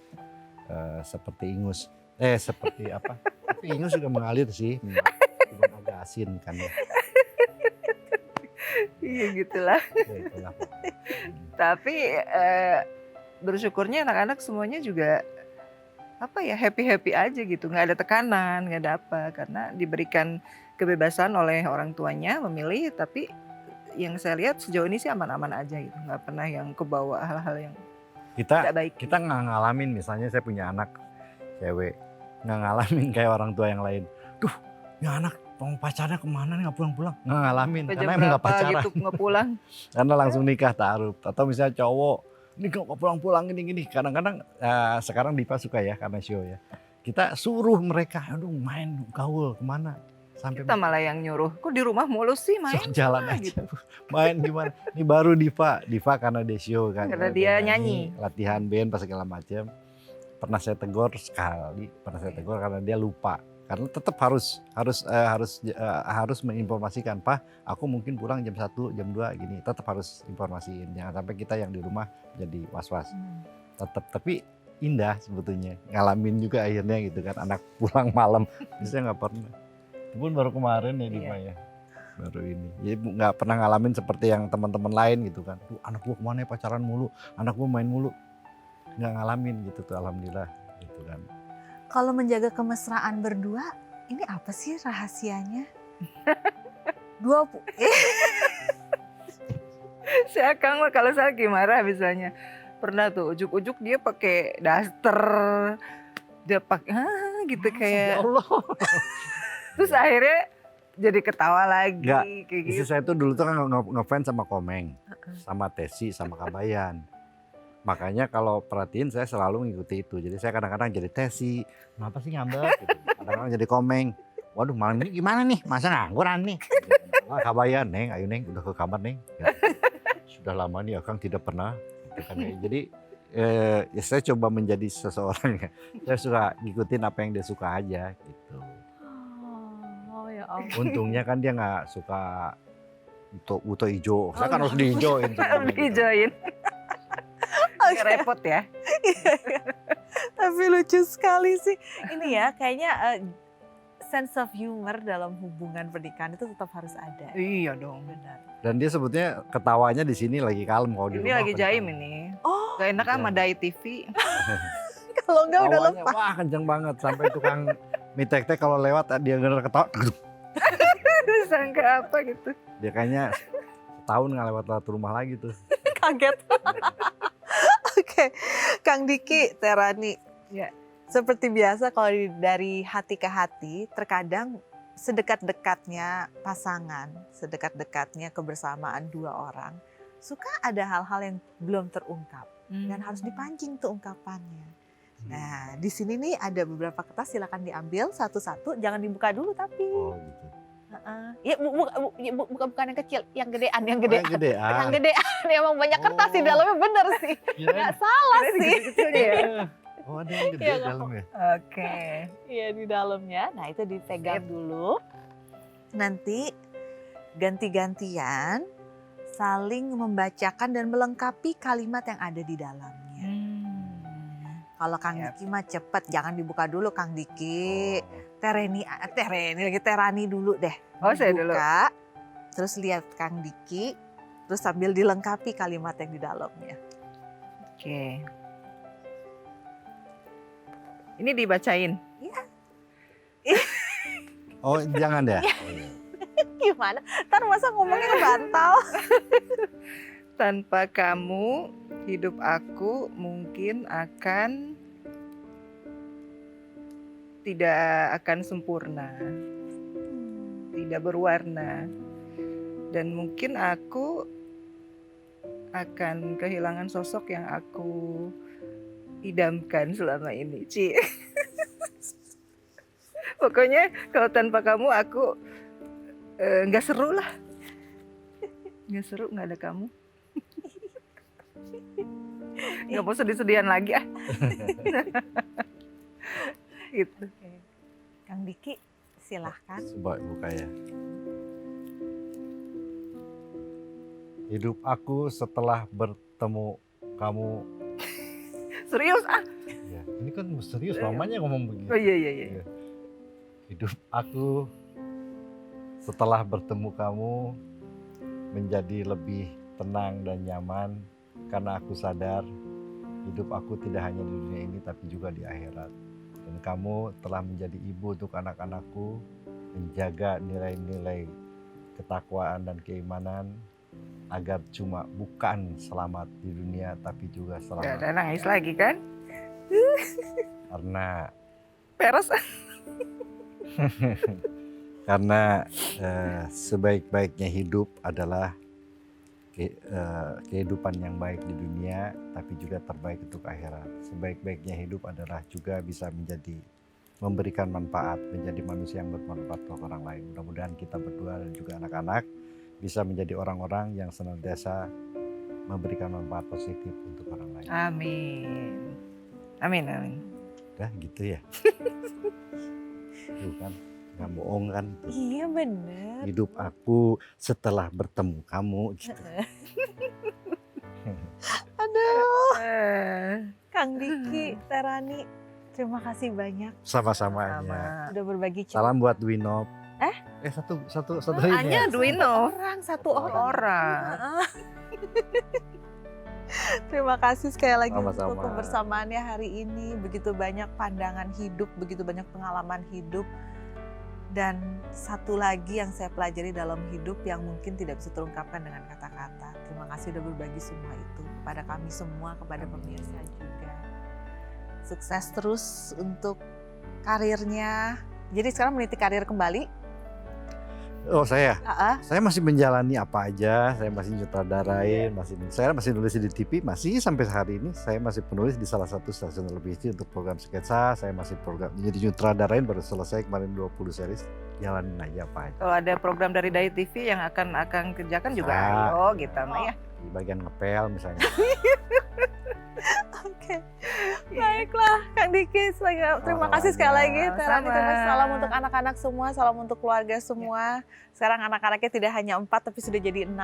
S2: seperti ingus, seperti apa? Tapi ingus juga mengalir sih, cuma agak asin kan ya.
S3: Iya gitulah.
S2: Ya, itulah.
S3: Tapi bersyukurnya anak-anak semuanya juga happy aja gitu, nggak ada tekanan, nggak ada apa, karena diberikan kebebasan oleh orang tuanya memilih. Tapi yang saya lihat sejauh ini sih aman-aman aja gitu, nggak pernah yang kebawa hal-hal yang tidak baik.
S2: Kita nggak ngalamin, misalnya saya punya anak cewek, nggak ngalamin kayak orang tua yang lain. Duh, ya anak mau pacarnya kemana nih nggak pulang-pulang, nggak ngalamin karena emang nggak pacaran
S3: gitu nggak pulang.
S2: karena langsung nikah ta'aruf. Atau misalnya cowok ini kok pulang-pulang gini. Kadang-kadang sekarang Diva suka ya karena show ya. Kita suruh mereka, aduh main gaul kemana. Sampai
S3: Kita malah yang nyuruh, kok di rumah mulu sih main?
S2: jalan aja.
S3: Gitu.
S2: Main gimana? Ini baru Diva karena dia show kan.
S3: Karena dia nyanyi.
S2: Latihan band pas segala macam. Pernah saya tegur sekali, karena dia lupa. Karena tetap harus menginformasikan, Pak, aku mungkin pulang jam 1, jam 2 gini. Tetap harus informasiin, jangan sampai kita yang di rumah jadi was-was. Tetap, tapi indah sebetulnya. Ngalamin juga akhirnya gitu kan, anak pulang malam. Biasanya nggak pernah. Itu pun baru kemarin ya Diva ya. Baru ini. Jadi nggak pernah ngalamin seperti yang teman-teman lain gitu kan. Tuh anak gua kemana ya pacaran mulu, anak gua main mulu. Nggak ngalamin gitu tuh, alhamdulillah gitu kan.
S1: Kalau menjaga kemesraan berdua, ini apa sih rahasianya?
S3: Si Akang mah kalau saya lagi marah misalnya, pernah tuh ujuk-ujuk dia pakai daster, dia pakai gitu
S2: Ya
S3: kayak.
S2: Allah.
S3: Terus akhirnya jadi ketawa lagi.
S2: Nggak,
S3: kayak
S2: istri
S3: gitu.
S2: saya tuh dulu tuh kan ngefans sama Komeng, sama Tesi, sama Kabayan. Makanya kalau perhatiin saya selalu mengikuti itu. Jadi saya kadang-kadang jadi Tesi, kenapa sih ngambek? Gitu. Kadang-kadang jadi Komeng. Waduh malam ini gimana nih? Masa ngangguran nih? Gitu. Kabayan, Neng, ayo Neng, udah ke kamar Neng. Ya. Sudah lama nih Akang tidak pernah. Gitu kan. Jadi ya saya coba menjadi seseorang ya. Saya suka ngikutin apa yang dia suka aja gitu.
S1: Oh ya ampun.
S2: Untungnya kan dia nggak suka buto hijau. Saya kan harus dihijauin.
S3: Dijoin. Agak repot ya.
S1: Tapi lucu sekali sih. Ini ya kayaknya sense of humor dalam hubungan pernikahan itu tetap harus ada.
S3: Iya dong.
S1: Benar.
S2: Dan dia sebetulnya ketawanya di sini lagi kalem kalau di
S3: Ini
S2: rumah.
S3: lagi
S2: kencang.
S3: jaim ini.
S1: Oh,
S3: Gak enak sama
S2: Jaim.
S3: Dai TV.
S1: kalau enggak udah
S2: Tawanya,
S1: lepas.
S2: wah kenceng banget sampai tukang mie tek-tek kalau lewat dia denger ketawa.
S3: Sangka apa gitu.
S2: Dia kayaknya setahun nggak lewat rumah lagi tuh.
S1: Kaget. Oke, Kang Diki, Terani.
S3: Ya.
S1: Seperti biasa kalau dari hati ke hati, terkadang sedekat-dekatnya pasangan, sedekat-dekatnya kebersamaan dua orang, suka ada hal-hal yang belum terungkap dan harus dipancing tuh ungkapannya. Nah, di sini nih ada beberapa kertas, silakan diambil satu-satu, jangan dibuka dulu tapi.
S2: Oh gitu.
S1: Ya bukan yang kecil, yang gedean,
S2: Oh, yang gede.
S1: Yang gedean, emang banyak kertas di
S2: Oh.
S1: dalamnya, bener sih. Nggak salah sih.
S3: ya.
S2: Oh ada yang gede
S1: Iya,
S2: di dalam ya.
S3: Oke.
S1: Iya di dalamnya. Nah itu dipegang dulu. Nanti ganti-gantian saling membacakan dan melengkapi kalimat yang ada di dalamnya. Kalau Kang
S3: Yap.
S1: Diki mah cepet, jangan dibuka dulu Kang Diki.
S2: Oh.
S1: Terani dulu deh.
S3: Oh, saya dulu.
S1: Dibuka, terus lihat Kang Diki, Terus sambil dilengkapi kalimat yang di dalamnya.
S3: Oke. Ini dibacain.
S2: Oh jangan ya.
S1: Gimana? Ntar masa ngomongnya bantal.
S3: Tanpa kamu, hidup aku mungkin tidak akan sempurna, tidak berwarna, dan mungkin aku akan kehilangan sosok yang aku idamkan selama ini, Ci. Pokoknya kalau tanpa kamu aku nggak seru lah, nggak seru nggak ada kamu. Nggak mau sedih-sedihan lagi ah. Gitu.
S1: Kang Diki, silahkan.
S2: Coba buka ya. Hidup aku setelah bertemu kamu.
S3: Serius ah?
S2: Ya, ini kan serius, mamanya ngomong begini.
S3: Oh iya.
S2: Hidup aku setelah bertemu kamu menjadi lebih tenang dan nyaman karena aku sadar hidup aku tidak hanya di dunia ini tapi juga di akhirat. Dan kamu telah menjadi ibu untuk anak-anakku, menjaga nilai-nilai ketakwaan dan keimanan agar cuma bukan selamat di dunia tapi juga
S3: Gak
S2: selamat.
S3: ada nangis lagi kan?
S2: Karena
S3: Peres.
S2: karena sebaik-baiknya hidup adalah kehidupan yang baik di dunia tapi juga terbaik untuk akhirat. Sebaik-baiknya hidup adalah juga bisa memberikan manfaat, menjadi manusia yang bermanfaat untuk orang lain. Mudah-mudahan kita berdua dan juga anak-anak bisa menjadi orang-orang yang senantiasa memberikan manfaat positif untuk orang lain.
S3: Amin.
S2: Udah gitu ya. Tuh kan, nggak bohong kan. Tuh.
S1: Iya bener.
S2: Hidup aku setelah bertemu kamu gitu.
S1: Aduh,
S3: Eh,
S1: Kang Diki, Terani, terima kasih banyak
S2: Sama-sama.
S3: sama.
S1: udah berbagi cerita.
S2: Salam buat Dwinop. Satu
S3: Anya Dwino.
S1: Satu orang.
S3: Orang.
S1: Terima kasih sekali lagi
S2: Sama-sama.
S1: untuk kebersamaannya hari ini. Begitu banyak pandangan hidup, begitu banyak pengalaman hidup. Dan satu lagi yang saya pelajari dalam hidup yang mungkin tidak bisa terungkapkan dengan kata-kata. Terima kasih udah berbagi semua itu kepada kami semua, kepada pemirsa juga. Sukses terus untuk karirnya. Jadi sekarang meniti karir kembali.
S2: Oh saya
S1: Ah,
S2: masih menjalani apa aja, saya masih nyutradarain, saya masih nulis di TV, masih sampai hari ini saya masih penulis di salah satu stasiun televisi untuk program sketsa, saya masih program jadi nyutradarain baru selesai kemarin 20 series, jalanin aja apa aja.
S3: Kalau ada program dari Dai TV yang akan kerjakan juga
S2: Bisa.
S3: ayo gitu mah ya.
S2: Di bagian ngepel misalnya.
S1: Oke, baiklah Kang Diki, terima kasih sekali lagi. Terani, terima kasih. Salam untuk anak-anak semua, salam untuk keluarga semua. Sekarang anak-anaknya tidak hanya 4 tapi sudah jadi 6.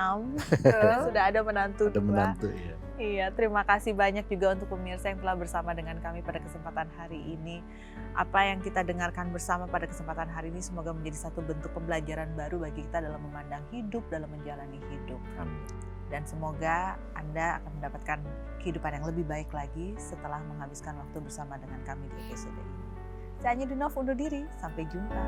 S1: Sudah ada menantu
S2: Ada
S1: 2.
S2: menantu ya.
S1: Iya, terima kasih banyak juga untuk pemirsa yang telah bersama dengan kami pada kesempatan hari ini. Apa yang kita dengarkan bersama pada kesempatan hari ini semoga menjadi satu bentuk pembelajaran baru bagi kita dalam memandang hidup, dalam menjalani hidup.
S2: Amin.
S1: Dan semoga Anda akan mendapatkan kehidupan yang lebih baik lagi setelah menghabiskan waktu bersama dengan kami di episode ini. Saya Anya Dinov undur diri, sampai jumpa.